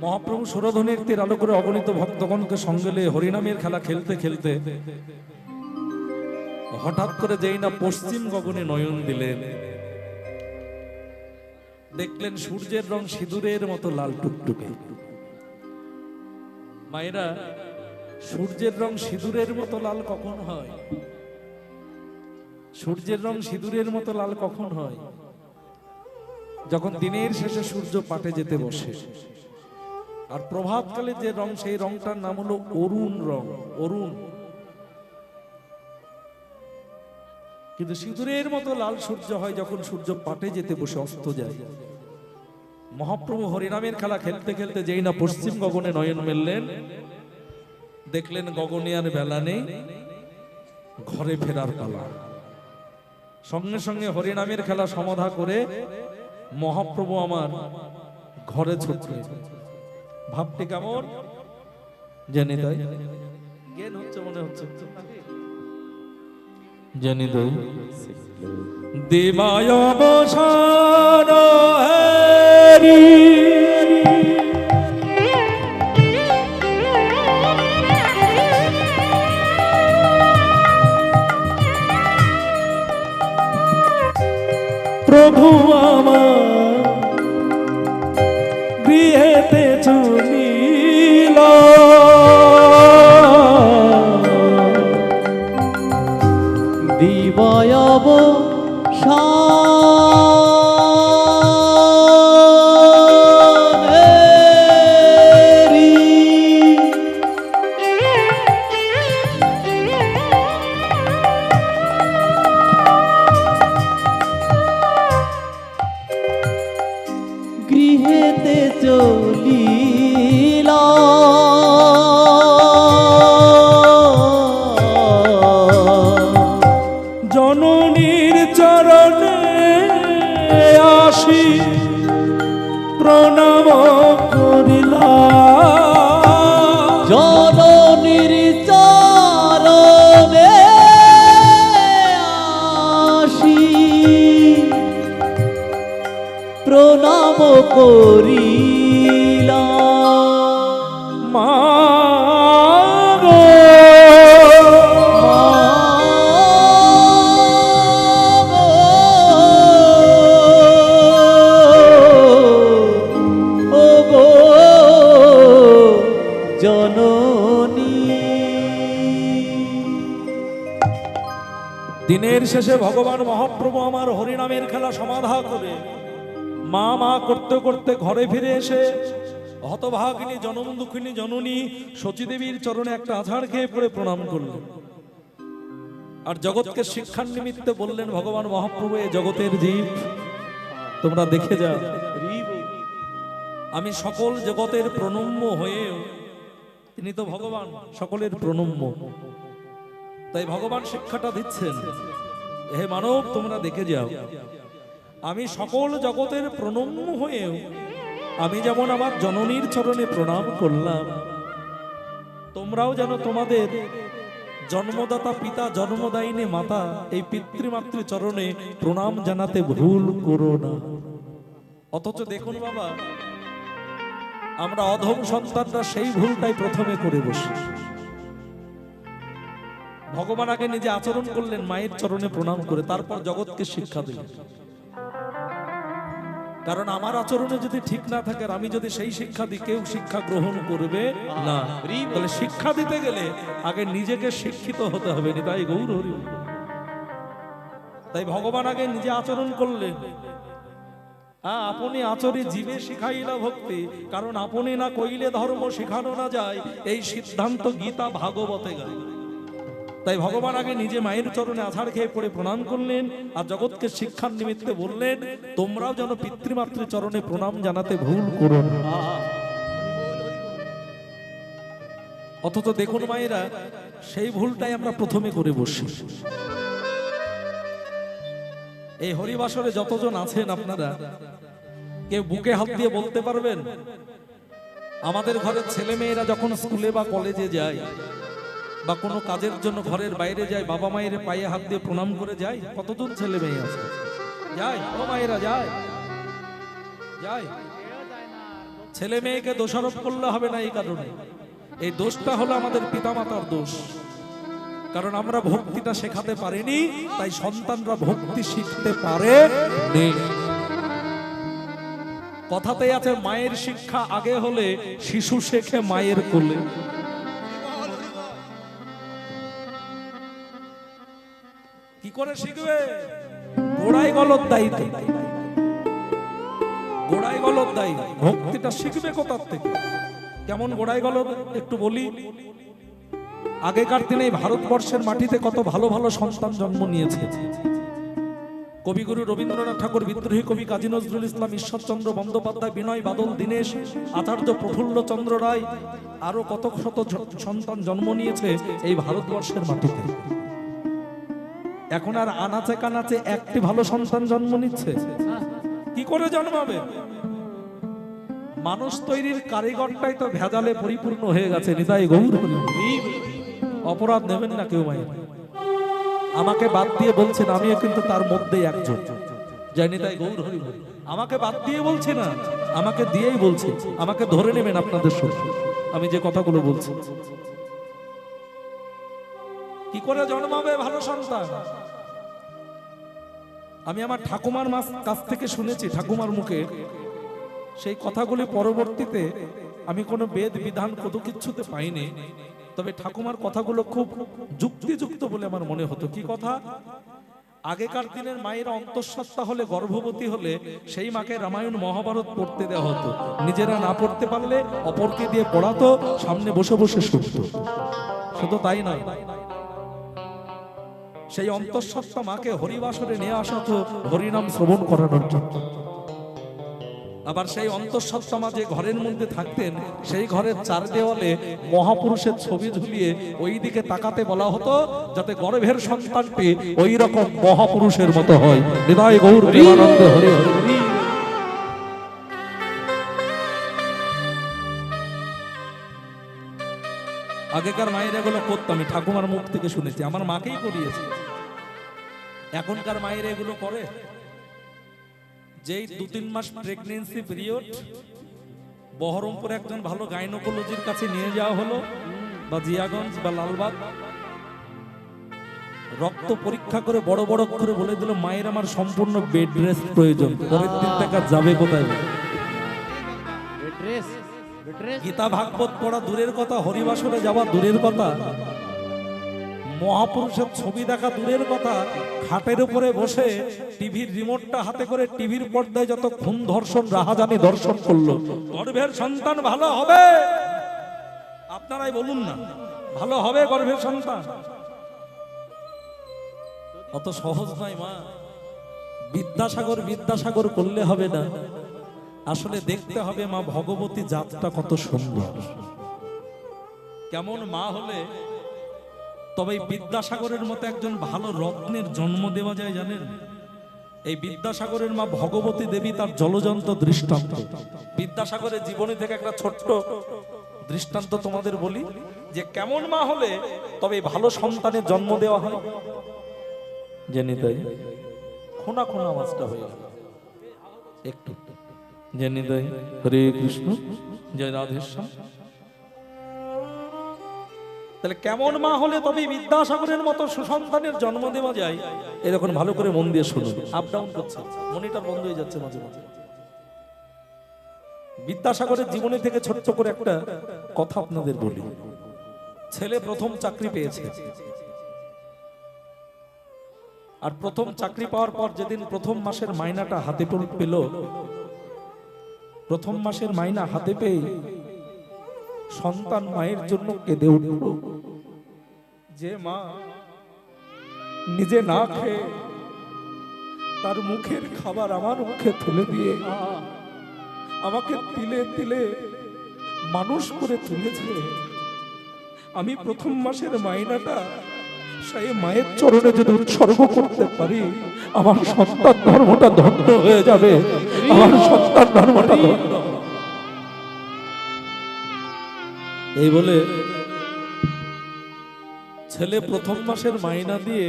মহাপ্রভু সুরধ্বনির তীর আলো করে অগণিত ভক্তগণকে সঙ্গে নিয়ে হরিনামের খেলা খেলতে খেলতে হঠাৎ করে যেই না পশ্চিম গগনে নয়ন দিলেন, দেখলেন সূর্যের রং সিঁদুরের মতো লাল টুকটুকে। মায়েরা, সূর্যের রং সিঁদুরের মতো লাল কখন হয়? সূর্যের রং সিঁদুরের মতো লাল কখন হয়? যখন দিনের শেষে সূর্য পাটে যেতে বসে। আর প্রভাতকালে যে রং, সেই রংটার নাম হলো অরুণ রং, অরুণ। কিন্তু সিঁদুরের মতো লাল সূর্য হয় যখন সূর্য পাটে যেতে বসে অস্ত যায়। মহাপ্রভু হরিনামের খেলা খেলতে খেলতে যেই না পশ্চিম গগনে নয়ন মেললেন, দেখলেন গগনে আর বেলা নেই, ঘরে ফেরার পালা। সঙ্গে সঙ্গে হরিনামের খেলা সমাধা করে মহাপ্রভু আমার ঘরে ছুটলেন। ভাবটি কেমন জানি তাই জ্ঞান হচ্ছে মনে হচ্ছে জানি তাই দেবায় অবসান হরি প্রভু আমার গৃহেতে চলিল, দিবায়ব গৃহেতে চলিল, জননীর চরণে আসি প্রণাম করিলাম। জননীর চরণে আসি প্রণাম করিলাম। মা দিনের শেষে ভগবান মহাপ্রভু আমার হরিনামের খেলা সমাধা করে মা মা করতে করতে ঘরে ফিরে এসে হতভাগিনী জনম দুঃখিনী জননী সচীদেবীর চরণে একটা আছাড় খেয়ে পড়ে প্রণাম করলেন। আর জগৎকে শিক্ষার নিমিত্তে বললেন, ভগবান মহাপ্রভু এই জগতের জীব তোমরা দেখে যাও, আমি সকল জগতের প্রণম্য হয়েও তিনি তো ভগবান, সকলের প্রণম্য। তাই ভগবান শিক্ষাটা দিচ্ছেন, হে মানব তোমরা দেখে যাও, আমি সকল জগতের প্রণম্য হয়েও আমি যেমন আমার জননীর চরণে প্রণাম করলাম, তোমরাও যেন তোমাদের জন্মদাতা পিতা, জন্মদায়িনী মাতা, এই পিতৃমাতৃ চরণে প্রণাম জানাতে ভুল করো না। অথচ দেখুন বাবা, আমরা অধম সন্তানরা সেই ভুলটাই প্রথমে করে বসি। ভগবান আগে নিজে আচরণ করলেন মায়ের চরণে প্রণাম করে, তারপর জগৎকে শিক্ষা দিলেন। কারণ আমার আচরণে যদি ঠিক না থাকে, আর আমি যদি সেই শিক্ষা দিই, কেউ শিক্ষা গ্রহণ করবে না। তাহলে শিক্ষা দিতে গেলে আগে নিজেকে শিক্ষিত হতে হবে। তাই গৌর হরি, তাই ভগবান আগে নিজে আচরণ করলেন। আপনি আচরি জীবে শিখাইলা ভক্তি, কারণ আপনি না কইলে ধর্ম শিখানো না যায়, এই সিদ্ধান্ত গীতা ভাগবতে গায়। তাই ভগবান আগে নিজে মায়ের চরণে আছাড় খেয়ে পড়ে প্রণাম করলেন, আর জগৎকে শিক্ষার নিমিত্তে বললেন, তোমরাও যেন পিতৃমাতৃ চরণে প্রণাম জানাতে ভুল করো না। অথচ দেখুন মায়েরা, সেই ভুলটাই আমরা প্রথমে করে বসি। এই হরিবাসরে যতজন আছেন আপনারা, কেউ বুকে হাত দিয়ে বলতে পারবেন আমাদের ঘরের ছেলে মেয়েরা যখন স্কুলে বা কলেজে যায় বা কোনো কাজের জন্য ঘরের বাইরে যায়, বাবা মায়ের পায়ে হাত দিয়ে প্রণাম করে যায়? কতজন ছেলে মেয়ে আছে যায়? ও মায়েরা যায়? যায়? ছেলে মেয়েকে দোষারোপ করলে হবে না। এই কারণে এই দোষটা হলো আমাদের পিতামাতার দোষ, কারণ আমরা ভক্তিটা শেখাতে পারিনি, তাই সন্তানরা ভক্তি শিখতে পারে। কথাতেই আছে মায়ের শিক্ষা আগে হলে শিশু শেখে মায়ের কোলে। কি করে শিখবে? গোড়ায় গলদ দায়ী, গোড়ায় গলদ দায়ী। ভক্তিটা শিখবে কোথার থেকে? কেমন গোড়ায় গলদ একটু বলি। আগেকার দিনে ভারতবর্ষের মাটিতে কত ভালো ভালো সন্তান জন্ম নিয়েছে। কবিগুরু রবীন্দ্রনাথ ঠাকুর, বিদ্রোহী কবি কাজী নজরুল ইসলাম, ঈশ্বরচন্দ্র বন্দ্যোপাধ্যায়, বিনয় বাদল দীনেশ, আচার্য প্রফুল্ল চন্দ্র রায়, আরো কত শত সন্তান জন্ম নিয়েছে এই ভারতবর্ষের মাটিতে। এখন আর আনাচে কানাচে একটি ভালো সন্তান জন্ম নিচ্ছে? কি করে জন্মাবে? মানুষ তৈরির কারিগরটাই তো ভেজালে পরিপূর্ণ হয়ে গেছে। নিতাই গৌর হরি। অপরাধ নেবেন না কেউ মায়ের, আমাকে বাদ দিয়ে বলছেন, আমিও কিন্তু তার মধ্যে একজন। জানি তাই গৌর হরি বল। আমাকে বাদ দিয়ে বলছি না, আমাকে দিয়েই বলছি। আমাকে ধরে নেবেন আপনাদের সঙ্গে আমি যে কথাগুলো বলছি। কি করে জন্মাবে ভালো সন্তান? আমি আমার ঠাকুমার কাছ থেকে শুনেছি, ঠাকুমার মুখে সেই কথাগুলি। পরবর্তীতে আমি কোনো বেদ বিধান কত কিছুতে পাইনি, তবে ঠাকুমার কথাগুলো খুব যুক্তিযুক্ত বলে আমার মনে হতো। কি কথা? আগেকার দিনের মায়েরা অন্তঃসত্ত্বা হলে, গর্ভবতী হলে সেই মাকে রামায়ণ মহাভারত পড়তে দেওয়া হতো। নিজেরা না পড়তে পারলে অপরকে দিয়ে পড়াতো, সামনে বসে বসে শুনতো। শুধু তাই নয়, সেই অন্তঃসত্ত্বা মাকে হরিবাসরে নিয়ে আসা হতো হরিনাম শ্রবণ করানোর জন্য। আবার সেই অন্তঃসত্ত্বা মা যে ঘরের মধ্যে থাকতেন, সেই ঘরের চার দেওয়ালে মহাপুরুষের ছবি ঝুলিয়ে ওই দিকে তাকাতে বলা হতো, যাতে গর্ভের সন্তানটি ওই রকম মহাপুরুষের মতো হয়। হৃদয় গৌর প্রেমানন্দ হরি হরি। আগেকার মায়ের এগুলো করতো, আমি ঠাকুমার মুখ থেকে শুনেছি, আমার মাকেই করিয়েছে। এখনকার মায়ের এগুলো করে? যেই 2-3 মাস প্রেগন্যান্সি পিরিয়ড, বহরমপুর একজন ভালো গাইনোকোলজির কাছে নিয়ে যাওয়া হলো, বা জিয়াগঞ্জ বা লালবাগ, রক্ত পরীক্ষা করে বড় বড় করে বলে দিল, মায়ের আমার সম্পূর্ণ বেড রেস্ট প্রয়োজন। পরের দিন টাকা যাবে কোথায়? গীতা ভাগবত পড়া দূরের কথা, হরিবাসরে যাওয়া দূরের কথা, মহাপুরুষের ছবি দেখা দূরের কথা, খাটের উপরে বসে টিভির রিমোটটা হাতে করে টিভির পর্দায় যত খুন ধর্ষণ রাহাজানি দর্শন করলো। গর্ভের সন্তান ভালো হবে? আপনারাই বলুন না, ভালো হবে গর্ভের সন্তান? অত সহজ নয় মা। বিদ্যাসাগর বিদ্যাসাগর করলে হবে না, আসলে দেখতে হবে মা ভগবতী জাতটা কত সুন্দর, কেমন মা হলে তবে বিদ্যাসাগরের মতো একজন ভালো রত্নের জন্ম দেওয়া যায়। জানেন, এই বিদ্যাসাগরের মা ভগবতী দেবী তার জলজন্ত দৃষ্টান্ত। বিদ্যাসাগরের জীবনী থেকে একটা ছোট্ট দৃষ্টান্ত তোমাদের বলি, যে কেমন মা হলে তবে ভালো সন্তানের জন্ম দেওয়া হয়। জেনে তাই খোনা খোনা আওয়াজটা হয়ে গেল একটু। জেনে তাই হরে কৃষ্ণ, জয় রাধেশ্যাম। তাহলে কেমন মা হলে তবে বিদ্যাসাগরের মতো সুসন্তানের জন্ম দেওয়া যায়? এরকম ভালো করে মন দিয়ে শুনুন। আপ ডাউন করছে, মনিটর বন্ধ হয়ে যাচ্ছে মাঝে মাঝে। বিদ্যাসাগরের জীবনী থেকে ছোট্ট করে একটা কথা আপনাদের বলি। ছেলে প্রথম চাকরি পেয়েছে, আর প্রথম চাকরি পাওয়ার পর যেদিন প্রথম মাসের মাইনাটা হাতে পেল, প্রথম মাসের মাইনা হাতে পেয়ে সন্তান মায়ের জন্য কেঁদে উঠল, যে মা নিজে না খেয়ে তার মুখের খাবার আমার মুখে তুলে দিয়ে আমাকে তিলে তিলে মানুষ করে তুলেছে। আমি প্রথম মাসের মাইনাটা সেই মায়ের চরণে যদি উৎসর্গ করতে পারি, আমার সন্তান ধর্মটা ধন্য হয়ে যাবে, আমার সন্তান ধর্মটা ধন্য। এই বলে ছেলে প্রথম মাসের মাইনা দিয়ে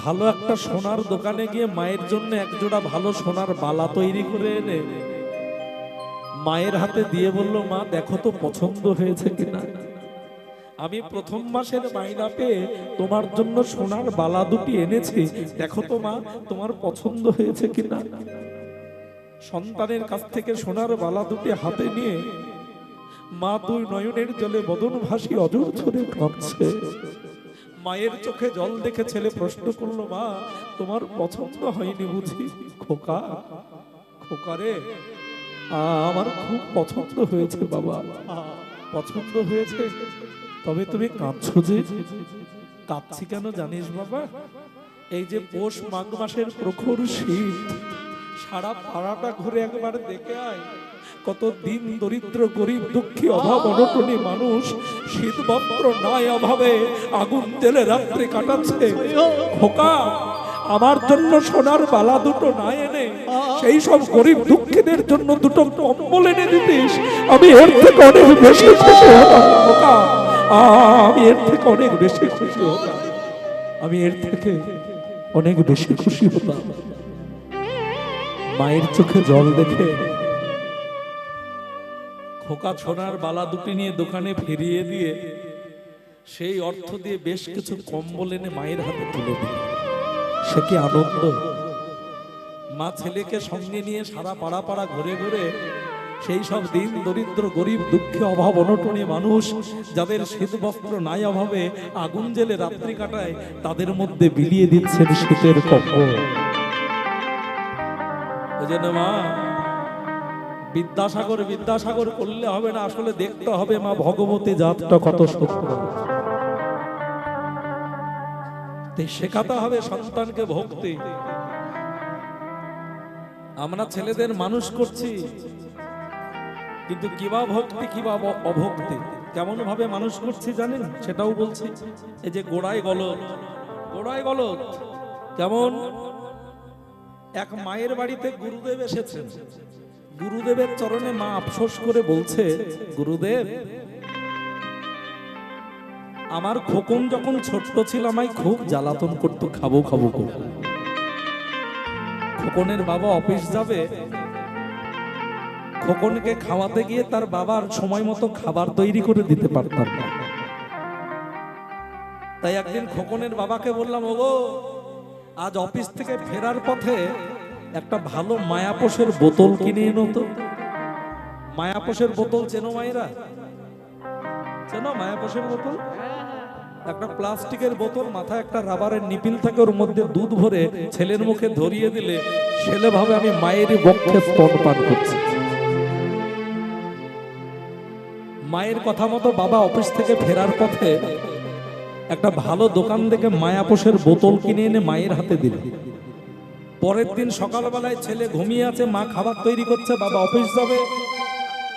ভালো একটা সোনার দোকানে গিয়ে মায়ের জন্য একজোড়া ভালো সোনার বালা তৈরি করে এনে মায়ের হাতে দিয়ে বলল, মা দেখো তো পছন্দ হয়েছে কিনা। আমি প্রথম মাসের মাইনা পেয়ে তোমার জন্য সোনার বালা দুটি এনেছি, দেখো তো মা তোমার পছন্দ হয়েছে কিনা। সন্তানের কাছ থেকে সোনার বালা দুটি হাতে নিয়ে মা দুই নয়নের জলে বদন ভাসি অজর ছড়ে কাঁদছে। মায়ের চোখে জল দেখে ছেলে প্রশ্ন করলো, মা তোমার পছন্দ হয়নি বুঝি? খোকা, খোকা রে, আমার খুব পছন্দ হয়েছে বাবা, পছন্দ হয়েছে। তবে তুমি কাঁদছো যে? কাঁদছি কেন জানিস বাবা? এই যে পৌষ মাঘ মাসের প্রখর শীত, সারা পাড়াটা ঘুরে একবার দেখে আয়, কত দিন দরিদ্র গরিব দুঃখী অভাব অনটনী মানুষ শীত বস্ত্র নাই অভাবে আগুন জেলে রাত্রি কাটাচ্ছে। খোকা, আমার জন্য সোনার বালা দুটো না এনে সেই সব গরিব দুঃখীদের জন্য দুটো কম্বল এনে দিতিস, আমি এর থেকে অনেক বেশি খুশি হতাম। খোকা, আমি এর থেকে অনেক বেশি খুশি হতাম, আমি এর থেকে অনেক বেশি খুশি হতাম। মায়ের চোখে জল দেখে খোকা সোনার বালা দুটি নিয়ে দোকানে ফিরিয়ে দিয়ে সেই অর্থ দিয়ে বেশ কিছু কম্বল এনে মায়ের হাতে তুলে দিল। সে কি আনন্দ! মা ছেলেকে সঙ্গে নিয়ে সারা পাড়া পাড়া ঘুরে ঘুরে সেই সব দিন দরিদ্র গরিব দুঃখে অভাব অনটনী মানুষ যাদের শীত বস্ত্র নাই অভাবে আগুন জেলে রাত্রি কাটায়, তাদের মধ্যে বিলিয়ে দিচ্ছেন শীতের কম্বল। ওই জন্য মা বিদ্যাসাগর বিদ্যাসাগর করলে হবে না, আসলে দেখতে হবে মা ভগবতী জাতটা কত সত্য। শেখাতে হবে সন্তানকে ভক্তি। আমরা ছেলেদের মানুষ করছি, কিন্তু কিবা ভক্তি কিবা অভক্তি কেমন ভাবে মানুষ করছি জানেন? সেটাও বলছি। এই যে গোড়ায় গলদ, গোড়ায় গলদ কেমন? এক মায়ের বাড়িতে গুরুদেব এসেছেন। গুরুদেবের চরণে মা আফসোস করে বলছে, গুরুদেব, আমার খোকন যখন ছোট্ট ছিল আমায় খুব জ্বালাতন করতো, খাবো খাবো করে। খোকনের বাবা অফিস যাবে, খোকনকে খাওয়াতে গিয়ে তার বাবার সময় মতো খাবার তৈরি করে দিতে পারতাম না। তাই একদিন খোকনের বাবাকে বললাম, ওগো, আজ অফিস থেকে ফেরার পথে একটা ভালো মায়াপোষের বোতল কিনে এনো তো। মায়াপোষের বোতল চেনো মায়েরা? চেনো মায়াপোষের বোতল? একটা প্লাস্টিকের বোতল, মাথায় একটা রাবারের নিপিল থাকে, ওর মধ্যে দুধ ভরে ছেলের মুখে ধরিয়ে দিলে ছেলে ভাবে আমি মায়েরই বক্ষে স্তনপান করছি। মায়ের কথা মতো বাবা অফিস থেকে ফেরার পথে একটা ভালো দোকান থেকে মায়াপোষের বোতল কিনে এনে মায়ের হাতে দিল। পরের দিন সকালবেলায় ছেলে ঘুমিয়ে আছে, মা খাবার তৈরি করছে, বাবা অফিস যাবে।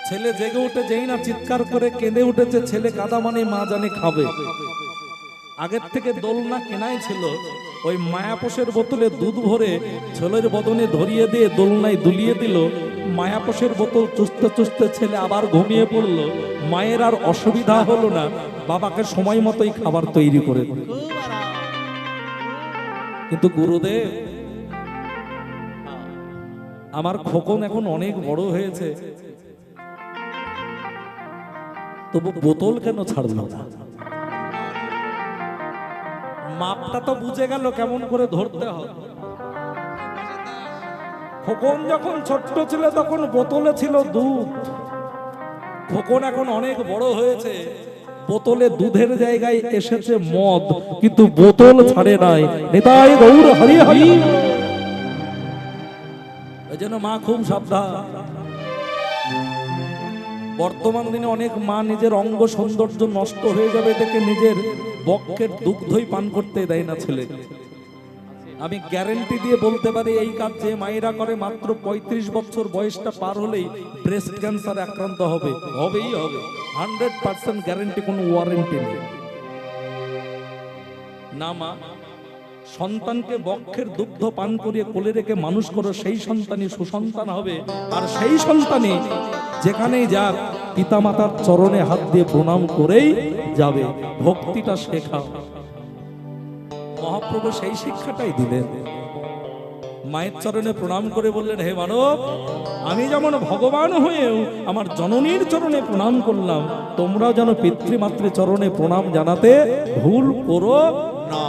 ছেলে জেগে উঠে যেই না চিৎকার করে কেঁদে উঠেছে, ছেলে কাদা মানে মা জানে খাবে। আগের থেকে দোলনা কেনাই ছিল, ওই মায়াপোষের বোতলে দুধ ভরে ছেলের বদনে ধরিয়ে দিয়ে দোলনায় দুলিয়ে দিল। মায়াপোষের বোতল চুষতে চুষতে ছেলে আবার ঘুমিয়ে পড়ল। মায়ের আর অসুবিধা হলো না, বাবাকে সময় মতোই খাবার তৈরি করে দিল। কিন্তু গুরুদেব, আমার খোকন এখন অনেক বড় হয়েছে, তবু বোতল কেন ছাড়লো না? মাপটা তো বুঝে গেল কেমন করে ধরতে হয়। খোকন যখন ছোট্ট ছিল তখন বোতলে ছিল দুধ। খোকন এখন অনেক বড় হয়েছে, বোতলে দুধের জায়গায় এসেছে মদ, কিন্তু বোতল ছাড়ে নাই। নিতাই গৌর হরি হরি। এই জন্য মা খুব সাবধান। বর্তমান দিনে অনেক মা নিজের অঙ্গ সৌন্দর্য নষ্ট হয়ে যাবে দেখে নিজের বক্ষের দুগ্ধই পান করতে দেয় না ছেলে। আমি গ্যারেন্টি দিয়ে বলতে পারি এই কাজ যে মায়েরা করে মাত্র 35 বছর বয়সটা পার হলেই ব্রেস্ট ক্যান্সার আক্রান্ত হবে, হবেই হবে। 100% গ্যারেন্টি, কোনো ওয়ারেন্টি নেই। না মা, সন্তানকে বক্ষের দুগ্ধ পান করিয়ে কোলে রেখে মানুষ করো, সেই সন্তানই সুসন্তান হবে। আর সেই সন্তানই যেখানেই যাক পিতামাতার চরণে হাত দিয়ে প্রণাম করেই যাবে। ভক্তিটা শেখাও। মহাপ্রভু সেই শিক্ষাটাই দিলেন। মায়ের চরণে প্রণাম করে বললেন, হে মানব, আমি যেমন ভগবান হয়েও আমার জননীর চরণে প্রণাম করলাম, তোমরা যেন পিতৃমাতৃ চরণে প্রণাম জানাতে ভুল করো না।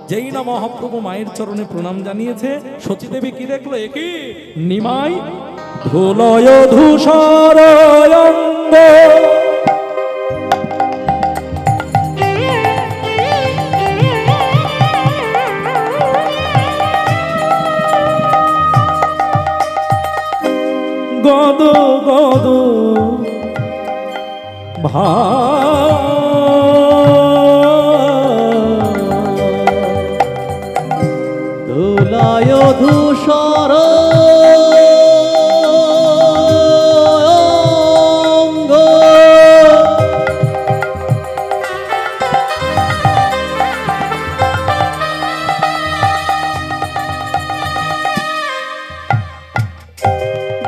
যেই না মহাপ্রভু মায়ের চরণে প্রণাম জানিয়েছে, সতীদেবী কি দেখলো? একই নিমাই ধুলয় ধূসর অঙ্গ, গদ গদ দোলায় ধূসর অঙ্গ,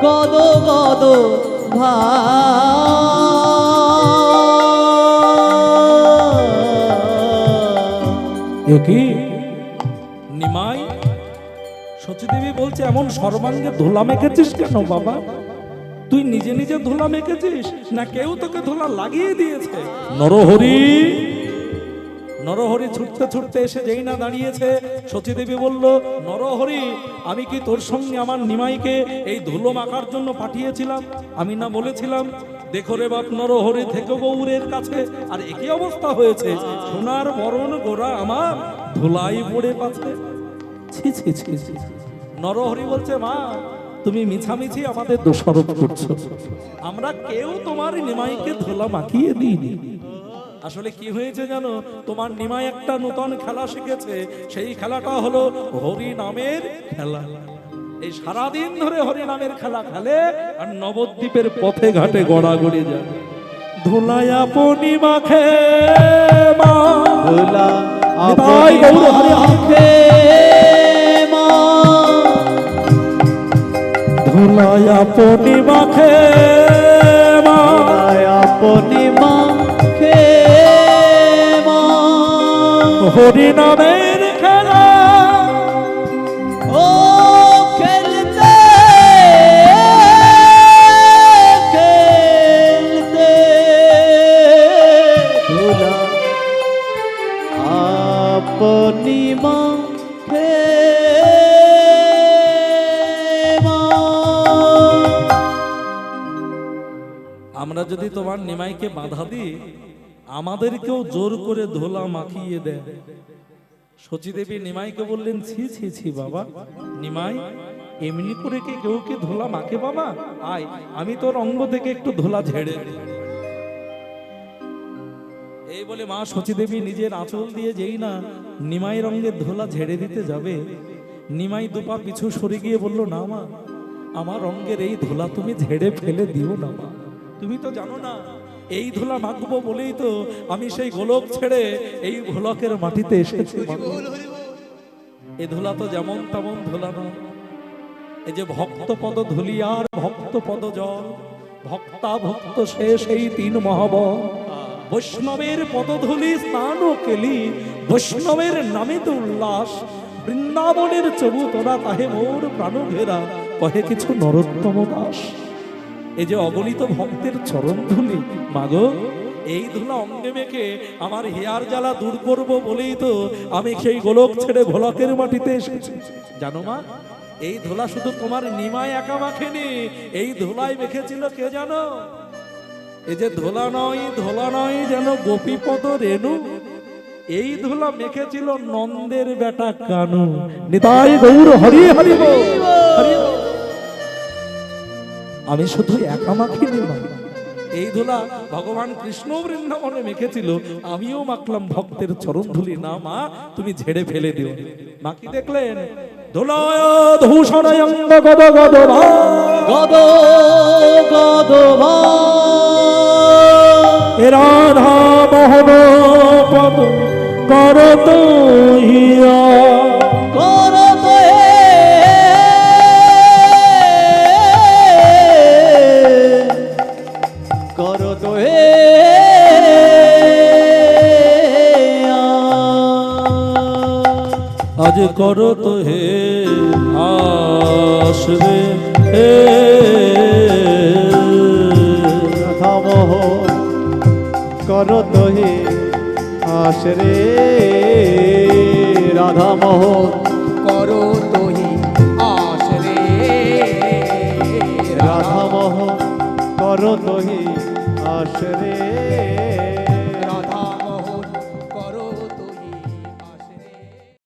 গদ গদ কি নিমাই? সতীদেবী বলছে, এমন সর্বাঙ্গে ধুলা মেখেছিস কেন বাবা? তুই নিজে নিজে ধুলা মেখেছিস না কেউ তোকে ধুলা লাগিয়ে দিয়েছে? নরহরি নরহরি ছুটতে ছুটতে এসে যেই না দাঁড়িয়েছে, সতীদেবী বলল, নরহরি, আমি কি তোর সঙ্গে আমার নিমাইকে এই ধুলো মাখার জন্য পাঠিয়েছিলাম? আমি না বলেছিলাম, দেখো রে বাপ নরহরি থেকে গৌরের কাছে, আর একই অবস্থা হয়েছে, সোনার বরণ গোরা আমার ধুলাই পড়ে পাচ্ছে। ছি ছি ছি ছি। নরহরি বলছে, মা, তুমি মিছামিছি আমাদের দোষারোপ করছো, আমরা কেউ তোমার নিমাইকে ধুলা মাখিয়ে দিইনি। আসলে কি হয়েছে জানো? তোমার নিমাই একটা নতুন খেলা শিখেছে, সেই খেলাটা হলো হরি নামের খেলা। এই সারাদিন ধরে হরি নামের খেলা খেলে আর নবদ্বীপের পথে ঘাটে গড়াগড়ি যায়। ধুলাই আপনি মাখে মা, ধুলা নিতাই গৌর হরি মাখে মা, ধুলাই আপনি মাখে মা, ধুলায় আপনি মাখে মা, হরি নামের খেলা ও খেলতে খেলতে ধুলা আপনি মাখে মা। আমরা যদি তোমার নিমাইকে বাধা দিই, আমাদেরকেও জোর করে ধোলা মাখিয়ে দেয়। সতীদেবী নিমাইকে বললেন, ছি ছি ছি বাবা, নিমাই, এমনি করে কি কেউ কি ধোলা মাখে বাবা? আয়, আমি তোর অঙ্গ থেকে একটু ধোলা ঝেড়ে দিই। এই বলে মা সতীদেবী নিজের আঁচল দিয়ে যেই না নিমাইয়ের অঙ্গে ধোলা ঝেড়ে দিতে যাবে, নিমাই দুপা পিছু সরে গিয়ে বলল, না মা, আমার অঙ্গের এই ধোলা তুমি ঝেড়ে ফেলে দিও না মা। তুমি তো জানো না, এই ধুলা মাখবো বলেই তো আমি সেই গোলক ছেড়ে এই গোলকের মাটিতে এসেছি। এই ধুলা তো যেমন তেমন ধুলা নয়। এই যে ভক্ত পদ ধুলি আর ভক্ত পদ জল, ভক্তা ভক্ত শেষ এই তিন মহাবল, বৈষ্ণবের পদধূলি স্নান ও কেলি, বৈষ্ণবের নামে তো উল্লাস, বৃন্দাবনের চবু তোরা তাহে মোর প্রাণ ঘেরা, কহে কিছু নরোত্তম দাস। এই যে অগণিত ভক্তের চরণ ধুলি, মাগো, এই ধুলা অঙ্গে মেখে আমার হেয়ার জ্বালা দূর করব বলেই তো আমি সেই গোলক ছেড়ে ভোলকের মাটিতে এসেছি। জানো মা, এই ধুলা শুধু তোমার নিমাই একা মাখেনি, এই ধুলায় মেখেছিল কে জানো? এই যে ধুলা নয় যেন গোপীপদ রেণু, এই ধুলা মেখেছিল নন্দের বেটা কানু। নিতাই গৌর হরি হরি বল, হরি বল। আমি শুধু একা মাখিনি মা, এই ধুলা ভগবান কৃষ্ণ বৃন্দাবনে মেখেছিল, আমিও মাখলাম ভক্তের চরণ ধুলি। না মা, তুমি ঝেড়ে ফেলে দিও। মা কি দেখলেন? ধুলায় ধূষণায় অঙ্গ গদ গদ ভাই। গদ গদ রাধা মোহন পদ করত হিয়া। করত করত আজ করত হে আসবে হে রাধামোহ করত হে আশরে রাধামোহ করো তোহি আশরে রাধামোহ করত হে আশরে